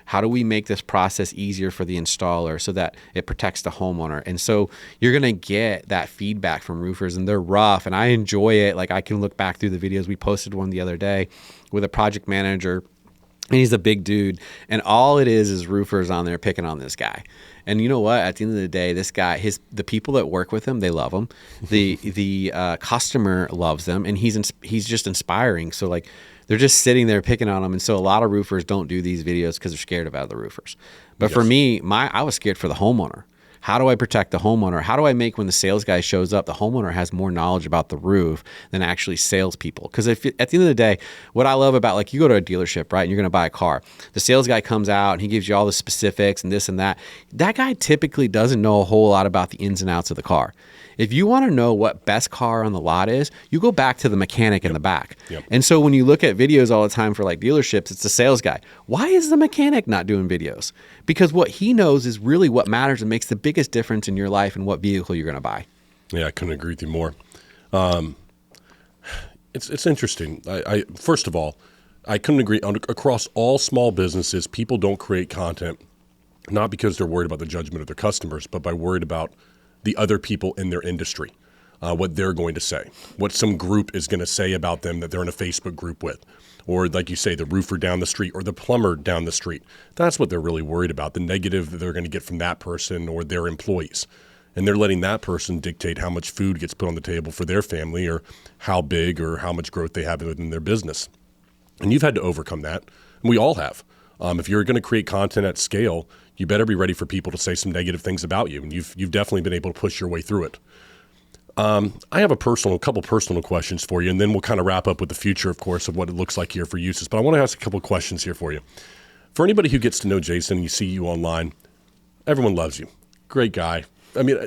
How do we make this process easier for the installer so that it protects the homeowner? And so you're going to get that feedback from roofers, and they're rough, and I enjoy it. Like I can look back through the videos. We posted one the other day with a project manager, and he's a big dude, and all it is roofers on there picking on this guy. And you know what? At the end of the day, this guy, the people that work with him, they love him. The customer loves them, and he's just inspiring. So like, they're just sitting there picking on him. And so a lot of roofers don't do these videos because they're scared of other roofers. But for me, I was scared for the homeowner. How do I protect the homeowner? How do I make when the sales guy shows up, the homeowner has more knowledge about the roof than actually salespeople? Because at the end of the day, what I love about, like, you go to a dealership, right, and you're going to buy a car. The sales guy comes out and he gives you all the specifics and this and that. That guy typically doesn't know a whole lot about the ins and outs of the car. If you want to know what best car on the lot is, you go back to the mechanic in the back. Yep. And so when you look at videos all the time for like dealerships, it's the sales guy. Why is the mechanic not doing videos? Because what he knows is really what matters and makes the biggest difference in your life and what vehicle you're going to buy. Yeah, I couldn't agree with you more. It's interesting. I first of all, I couldn't agree. Across all small businesses, people don't create content not because they're worried about the judgment of their customers, but by worried about the other people in their industry, what they're going to say, what some group is going to say about them that they're in a Facebook group with, or like you say, the roofer down the street or the plumber down the street. That's what they're really worried about, the negative that they're going to get from that person or their employees. And they're letting that person dictate how much food gets put on the table for their family or how big or how much growth they have within their business. And you've had to overcome that. And we all have. If you're going to create content at scale, you better be ready for people to say some negative things about you. And you've definitely been able to push your way through it. I have a couple personal questions for you, and then we'll kind of wrap up with the future, of course, of what it looks like here for Eustis. But I want to ask a couple of questions here for you. For anybody who gets to know Jason and you see you online, everyone loves you. Great guy. I mean,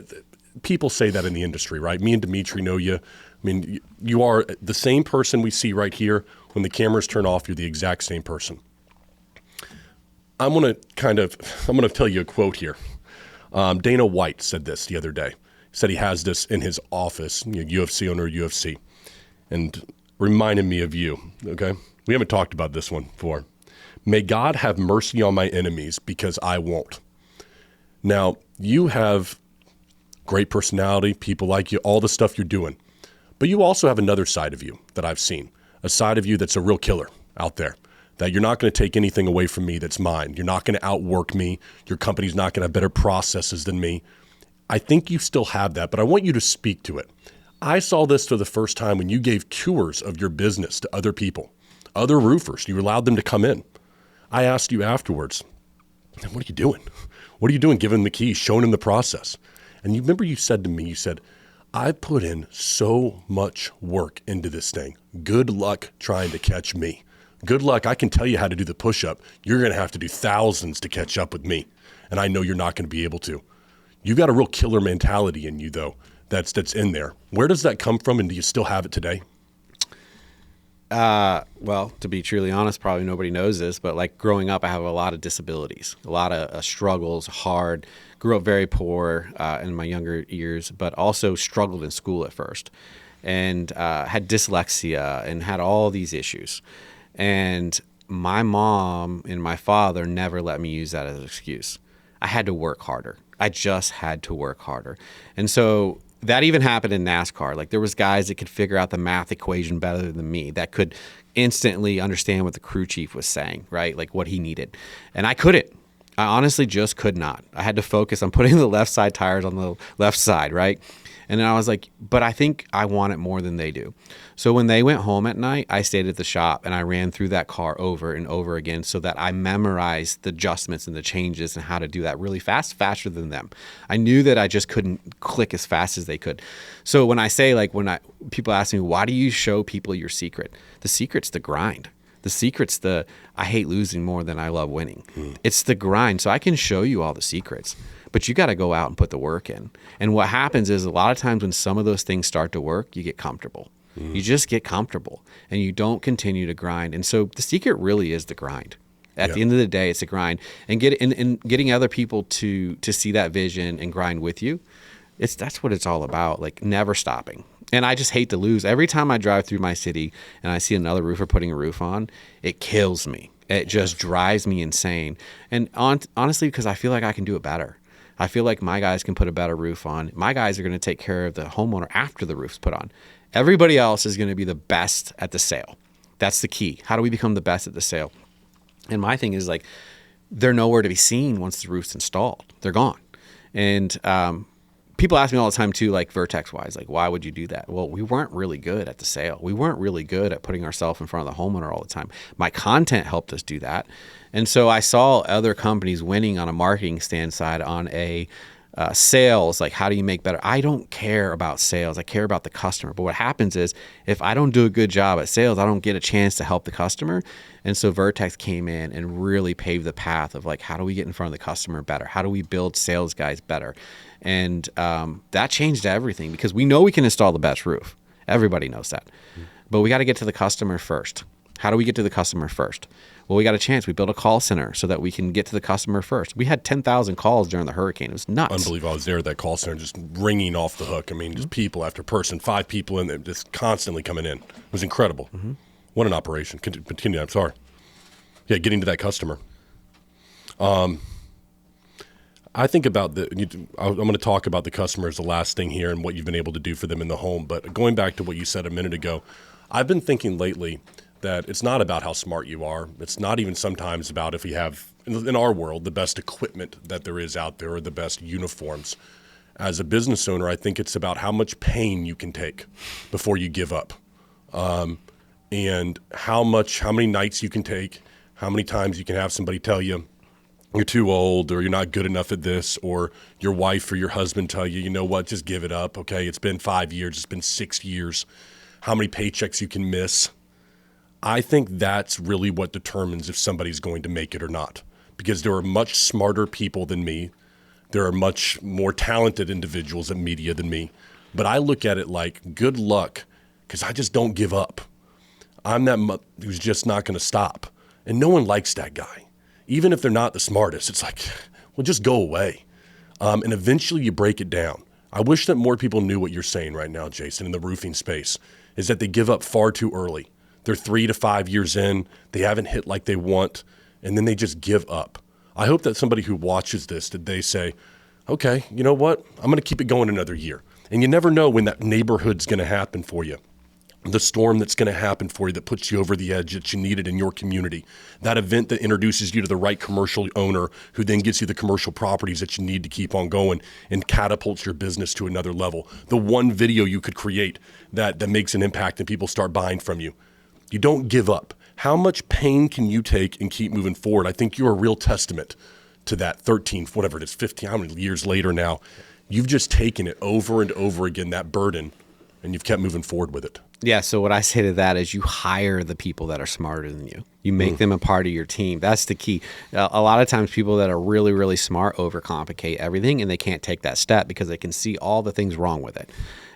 people say that in the industry, right? Me and Dimitri know you. I mean, you are the same person we see right here. When the cameras turn off, you're the exact same person. I'm going to tell you a quote here. Dana White said this the other day. He said he has this in his office, UFC owner, UFC, and reminded me of you, okay? We haven't talked about this one before. May God have mercy on my enemies because I won't. Now, you have great personality, people like you, all the stuff you're doing. But you also have another side of you that I've seen, a side of you that's a real killer out there, that you're not going to take anything away from me that's mine. You're not going to outwork me. Your company's not going to have better processes than me. I think you still have that, but I want you to speak to it. I saw this for the first time when you gave tours of your business to other people, other roofers. You allowed them to come in. I asked you afterwards, what are you doing? What are you doing giving them the keys, showing them the process? And you remember you said to me, you said, I put in so much work into this thing. Good luck trying to catch me. Good luck. I can tell you how to do the push-up. You're going to have to do thousands to catch up with me. And I know you're not going to be able to. You've got a real killer mentality in you, though, that's in there. Where does that come from, and do you still have it today? Well, to be truly honest, probably nobody knows this, but like growing up, I have a lot of disabilities, a lot of struggles, hard. Grew up very poor in my younger years, but also struggled in school at first, and had dyslexia and had all these issues. And my mom and my father never let me use that as an excuse. I had to work harder. I just had to work harder. And so that even happened in NASCAR. Like there was guys that could figure out the math equation better than me, that could instantly understand what the crew chief was saying, right? Like what he needed. And I couldn't. I honestly just could not. I had to focus on putting the left side tires on the left side, right? And then I was like, but I think I want it more than they do. So when they went home at night, I stayed at the shop and I ran through that car over and over again so that I memorized the adjustments and the changes and how to do that really fast, faster than them. I knew that I just couldn't click as fast as they could. So when I say, like, people ask me, why do you show people your secret? The secret's the grind. The secret's I hate losing more than I love winning. It's the grind. So I can show you all the secrets, but you got to go out and put the work in. And what happens is a lot of times when some of those things start to work, you get comfortable. You just get comfortable and you don't continue to grind. And so the secret really is the grind. At the end of the day, it's a grind. And getting other people to see that vision and grind with you, that's what it's all about, like never stopping. And I just hate to lose. Every time I drive through my city and I see another roofer putting a roof on, it kills me. It just drives me insane. And honestly, because I feel like I can do it better. I feel like my guys can put a better roof on. My guys are going to take care of the homeowner after the roof's put on. Everybody else is going to be the best at the sale. That's the key. How do we become the best at the sale? And my thing is, like, they're nowhere to be seen once the roof's installed. They're gone. And people ask me all the time too, like Vertex wise, like, why would you do that? Well, we weren't really good at the sale. We weren't really good at putting ourselves in front of the homeowner all the time. My content helped us do that. And so I saw other companies winning on a marketing stand side on a sales, like how do you make better? I don't care about sales. I care about the customer. But what happens is if I don't do a good job at sales, I don't get a chance to help the customer. And so Vertex came in and really paved the path of, like, how do we get in front of the customer better? How do we build sales guys better? And that changed everything because we know we can install the best roof. Everybody knows that. But we got to get to the customer first. How do we get to the customer first? Well, we got a chance. We built a call center so that we can get to the customer first. We had 10,000 calls during the hurricane. It was nuts. Unbelievable. I was there at that call center just ringing off the hook. I mean, just people after person, 5 people in there, just constantly coming in. It was incredible. What an operation. Continue. I'm sorry. Yeah, getting to that customer. I think about I'm going to talk about the customer as the last thing here and what you've been able to do for them in the home. But going back to what you said a minute ago, I've been thinking lately that it's not about how smart you are. It's not even sometimes about if we have, in our world, the best equipment that there is out there or the best uniforms. As a business owner, I think it's about how much pain you can take before you give up. And how many nights you can take, how many times you can have somebody tell you you're too old or you're not good enough at this, or your wife or your husband tell you, you know what, just give it up. Okay, it's been 5 years, it's been 6 years. How many paychecks you can miss. I think that's really what determines if somebody's going to make it or not, because there are much smarter people than me. There are much more talented individuals in media than me. But I look at it like good luck because I just don't give up. I'm that who's just not going to stop. And no one likes that guy. Even if they're not the smartest, it's like, well, just go away. And eventually you break it down. I wish that more people knew what you're saying right now, Jason, in the roofing space, is that they give up far too early. They're 3 to 5 years in, they haven't hit like they want, and then they just give up. I hope that somebody who watches this, that they say, okay, you know what? I'm going to keep it going another year. And you never know when that neighborhood's going to happen for you. The storm that's going to happen for you that puts you over the edge that you needed in your community. That event that introduces you to the right commercial owner who then gets you the commercial properties that you need to keep on going and catapults your business to another level. The one video you could create that makes an impact and people start buying from you. You don't give up. How much pain can you take and keep moving forward? I think you're a real testament to that 13, whatever it is, 15, how many years later now. You've just taken it over and over again, that burden, and you've kept moving forward with it. Yeah, so what I say to that is you hire the people that are smarter than you. You make them a part of your team. That's the key. A lot of times people that are really, really smart overcomplicate everything, and they can't take that step because they can see all the things wrong with it.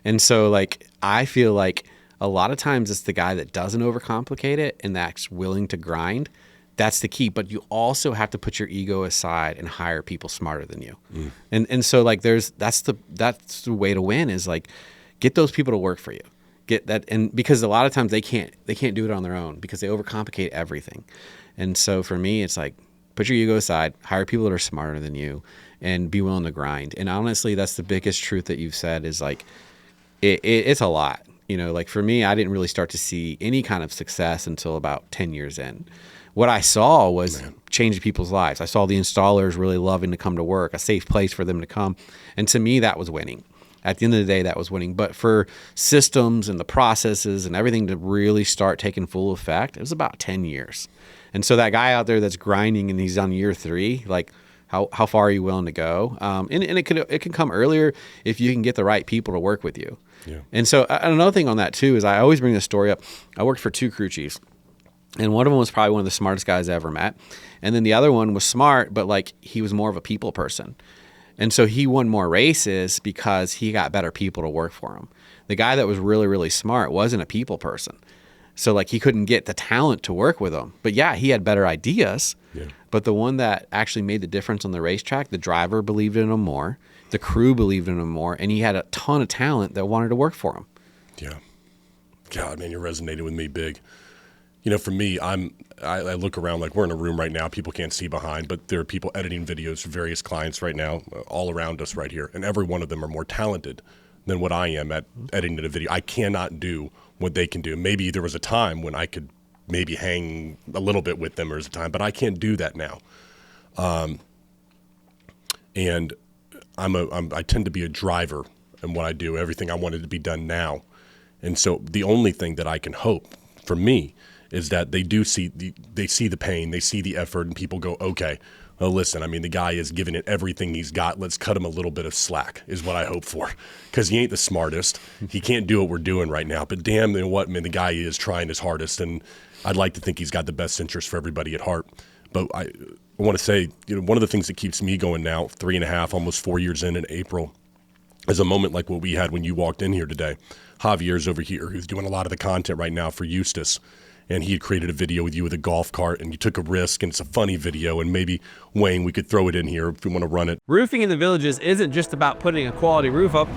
And so, like, I feel like a lot of times it's the guy that doesn't overcomplicate it and that's willing to grind. That's the key. But you also have to put your ego aside and hire people smarter than you. And so, like, that's the way to win is, like, get those people to work for you. Get that, and because a lot of times they can't do it on their own because they overcomplicate everything. And so for me, it's like, put your ego aside, hire people that are smarter than you, and be willing to grind. And honestly, that's the biggest truth that you've said is, like, it's a lot. You know, like for me, I didn't really start to see any kind of success until about 10 years in. What I saw was changing people's lives. I saw the installers really loving to come to work, a safe place for them to come. And to me, that was winning. At the end of the day, that was winning. But for systems and the processes and everything to really start taking full effect, it was about 10 years. And so that guy out there that's grinding and he's on year 3, like how far are you willing to go? And it can come earlier if you can get the right people to work with you. Yeah. And so another thing on that too is I always bring this story up. I worked for 2 crew chiefs. And one of them was probably one of the smartest guys I ever met. And then the other one was smart, but like he was more of a people person. And so he won more races because he got better people to work for him. The guy that was really, really smart wasn't a people person. So like he couldn't get the talent to work with him. But yeah, he had better ideas. Yeah. But the one that actually made the difference on the racetrack, the driver believed in him more, the crew believed in him more, and he had a ton of talent that wanted to work for him. Yeah. God, man, you're resonating with me big. You know, for me, I look around like we're in a room right now. People can't see behind, but there are people editing videos for various clients right now, all around us right here. And every one of them are more talented than what I am at editing a video. I cannot do what they can do. Maybe there was a time when I could maybe hang a little bit with them, or as a time, but I can't do that now. And I tend to be a driver in what I do. Everything I wanted to be done now. And so the only thing that I can hope for me is that they see the pain, they see the effort, and people go, okay, well, listen, I mean, the guy is giving it everything he's got. Let's cut him a little bit of slack is what I hope for, because he ain't the smartest. He can't do what we're doing right now, but damn, you know what, man, the guy is trying his hardest, and I'd like to think he's got the best interest for everybody at heart. But I want to say, you know, one of the things that keeps me going now, 3.5, almost 4 years in April, is a moment like what we had when you walked in here today. Javier's over here, who's doing a lot of the content right now for Eustis. And he had created a video with you with a golf cart, and you took a risk, and it's a funny video, and maybe, Wayne, we could throw it in here if we want to run it. Roofing in the Villages isn't just about putting a quality roof up.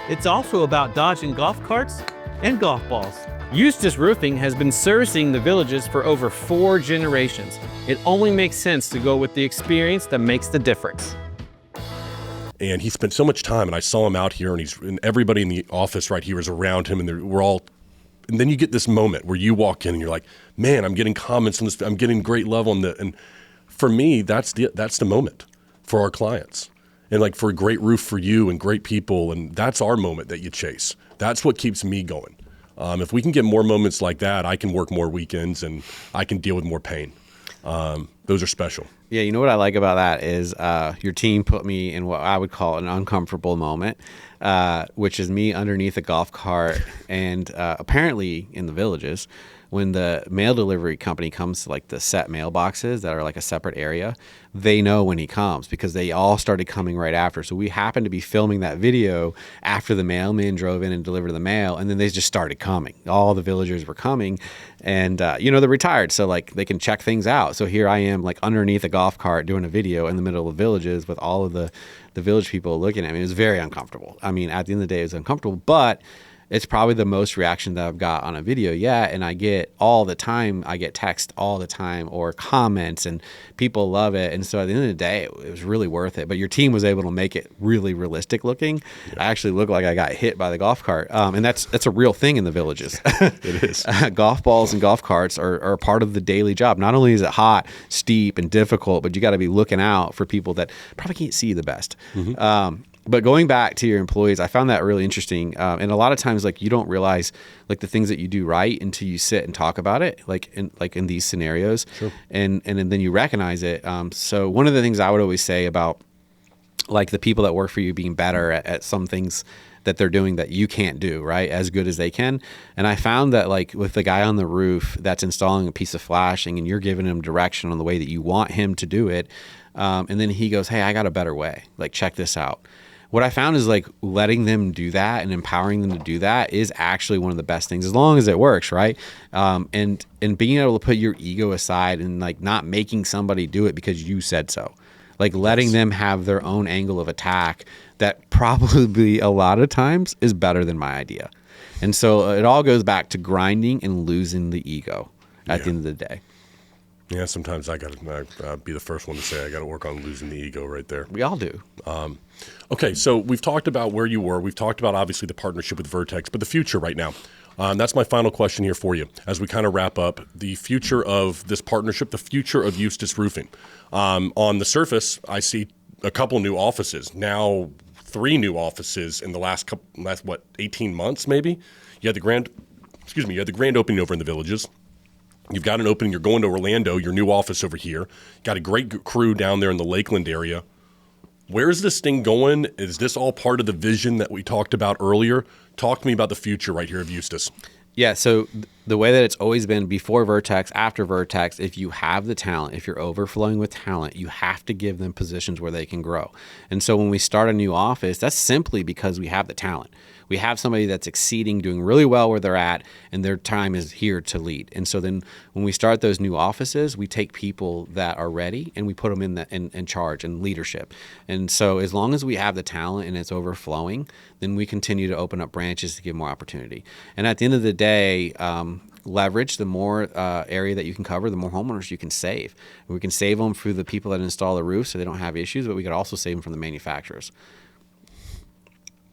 It's also about dodging golf carts and golf balls. Eustis Roofing has been servicing the Villages for over 4 generations. It only makes sense to go with the experience that makes the difference. And he spent so much time, and I saw him out here, and everybody in the office right here is around him, and we're all. And then you get this moment where you walk in and you're like, man, I'm getting comments on this. I'm getting great love on the. And for me, that's the moment for our clients, and like for a great roof for you and great people, and that's our moment that you chase. That's what keeps me going. If we can get more moments like that, I can work more weekends and I can deal with more pain. Those are special. Yeah, you know what I like about that is your team put me in what I would call an uncomfortable moment, which is me underneath a golf cart, and apparently in the Villages, when the mail delivery company comes to like the set mailboxes that are like a separate area, they know when he comes because they all started coming right after. So we happened to be filming that video after the mailman drove in and delivered the mail, and then they just started coming. All the villagers were coming, and they're retired, so like they can check things out. So here I am like underneath a golf cart doing a video in the middle of Villages with all of the village people looking at me. It was very uncomfortable. I mean, at the end of the day, it was uncomfortable, but it's probably the most reaction that I've got on a video yet. And I get all the time, I get text all the time or comments, and people love it. And so at the end of the day, it was really worth it. But your team was able to make it really realistic looking. Yeah. I actually look like I got hit by the golf cart. And that's a real thing in the Villages. It is. Golf balls and golf carts are part of the daily job. Not only is it hot, steep, and difficult, but you got to be looking out for people that probably can't see the best. Mm-hmm. But going back to your employees, I found that really interesting. And a lot of times, like, you don't realize like the things that you do right until you sit and talk about it, like in these scenarios. Sure. And then you recognize it. So one of the things I would always say about like the people that work for you being better at some things that they're doing that you can't do, right, as good as they can. And I found that like with the guy on the roof that's installing a piece of flashing and you're giving him direction on the way that you want him to do it, and then he goes, hey, I got a better way. Like, check this out. What I found is like letting them do that and empowering them to do that is actually one of the best things, as long as it works, right? And being able to put your ego aside and like not making somebody do it because you said so. Like letting them have their own angle of attack that probably a lot of times is better than my idea. And so it all goes back to grinding and losing the ego at the end of the day. Yeah, sometimes I got to be the first one to say I got to work on losing the ego right there. We all do. Okay, so we've talked about where you were. We've talked about, obviously, the partnership with Vertex, but the future right now. That's my final question here for you as we kind of wrap up. The future of this partnership, the future of Eustis Roofing. On the surface, I see a couple new offices, now 3 new offices in the last 18 months maybe. You had the grand opening over in the Villages. You've got an opening. You're going to Orlando, your new office over here. Got a great crew down there in the Lakeland area. Where is this thing going? Is this all part of the vision that we talked about earlier? Talk to me about the future right here of Eustis. Yeah, so the way that it's always been before Vertex, after Vertex, if you have the talent, if you're overflowing with talent, you have to give them positions where they can grow. And so when we start a new office, that's simply because we have the talent. We have somebody that's exceeding, doing really well where they're at, and their time is here to lead. And so then when we start those new offices, we take people that are ready and we put them in charge and leadership. And so as long as we have the talent and it's overflowing, then we continue to open up branches to give more opportunity. And at the end of the day, leverage, the more area that you can cover, the more homeowners you can save. And we can save them through the people that install the roof so they don't have issues, but we could also save them from the manufacturers.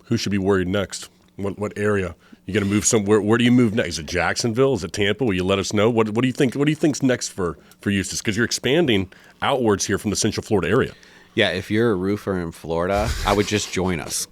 Who should be worried next? What area? You going to move somewhere? Where do you move next? Is it Jacksonville? Is it Tampa? Will you let us know? What do you think? What do you think's next for Eustis? Because you're expanding outwards here from the Central Florida area. Yeah, if you're a roofer in Florida, I would just join us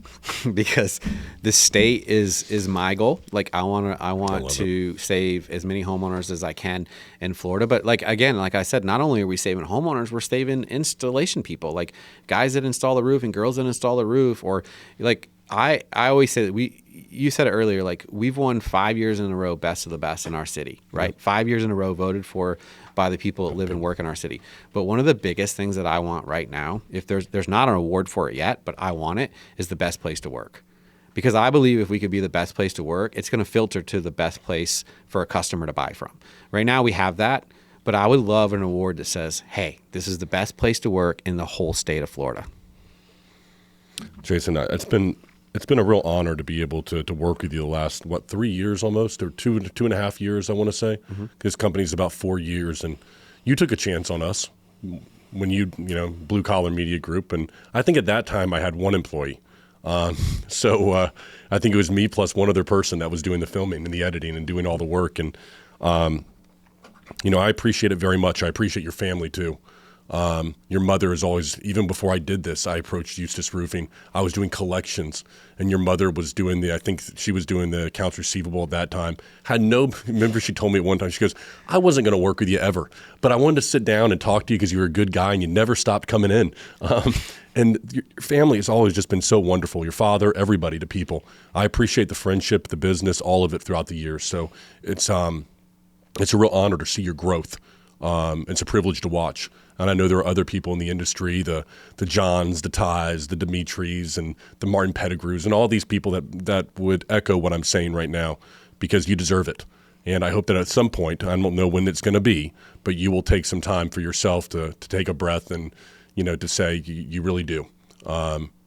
because the state is my goal. Like I want to save as many homeowners as I can in Florida. But like I said, not only are we saving homeowners, we're saving installation people, like guys that install the roof and girls that install the roof. Or like I always say that you said it earlier, like we've won 5 years in a row, best of the best in our city, right? Yep. 5 years in a row voted for by the people that live and work in our city. But one of the biggest things that I want right now, if there's not an award for it yet, but I want it, is the best place to work. Because I believe if we could be the best place to work, it's going to filter to the best place for a customer to buy from. Right now we have that, but I would love an award that says, hey, this is the best place to work in the whole state of Florida. Jason, it's been a real honor to be able to work with you the last, 3 years almost, or two and a half years, I want to say. Mm-hmm. This company's about 4 years, and you took a chance on us when Blue Collar Media Group, and I think at that time I had 1 employee. So I think it was me plus one other person that was doing the filming and the editing and doing all the work, and I appreciate it very much. I appreciate your family too. Your mother is always, even before I did this, I approached Eustis Roofing. I was doing collections, and your mother was doing I think she was doing the accounts receivable at that time. Remember she told me at one time, she goes, I wasn't going to work with you ever, but I wanted to sit down and talk to you because you were a good guy and you never stopped coming in. And your family has always just been so wonderful. Your father, everybody to people. I appreciate the friendship, the business, all of it throughout the years. So it's a real honor to see your growth. It's a privilege to watch. And I know there are other people in the industry, the Johns, the Ties, the Dimitris, and the Martin Pettigrews, and all these people that would echo what I'm saying right now, because you deserve it. And I hope that at some point, I don't know when it's going to be, but you will take some time for yourself to take a breath and, to say you really do.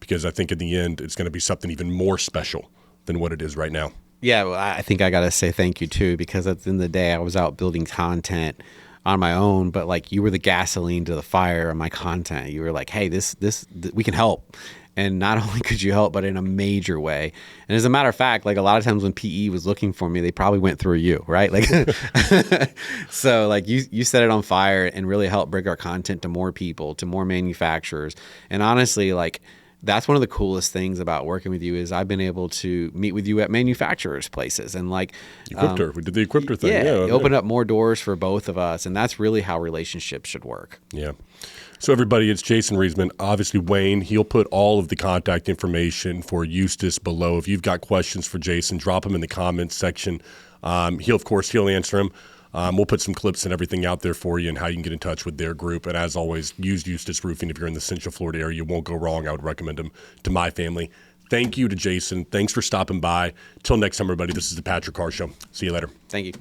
Because I think in the end, it's going to be something even more special than what it is right now. Yeah, well, I think I got to say thank you too, because at the end of the day, I was out building content on my own, but like you were the gasoline to the fire of my content. You were like, hey, this we can help. And not only could you help, but in a major way. And as a matter of fact, like a lot of times when PE was looking for me, they probably went through you, right? Like, so like you set it on fire and really helped bring our content to more people, to more manufacturers. And honestly, like that's one of the coolest things about working with you is I've been able to meet with you at manufacturers' places and like Equipter. We did the Equipter thing. Yeah, open up more doors for both of us, and that's really how relationships should work. Yeah. So everybody, it's Jason Reisman. Obviously, Wayne, he'll put all of the contact information for Eustis below. If you've got questions for Jason, drop them in the comments section. He'll answer them. We'll put some clips and everything out there for you and how you can get in touch with their group. And as always, use Eustis Roofing if you're in the Central Florida area. You won't go wrong. I would recommend them to my family. Thank you to Jason. Thanks for stopping by. Till next time, everybody, this is the Patrick Carr Show. See you later. Thank you.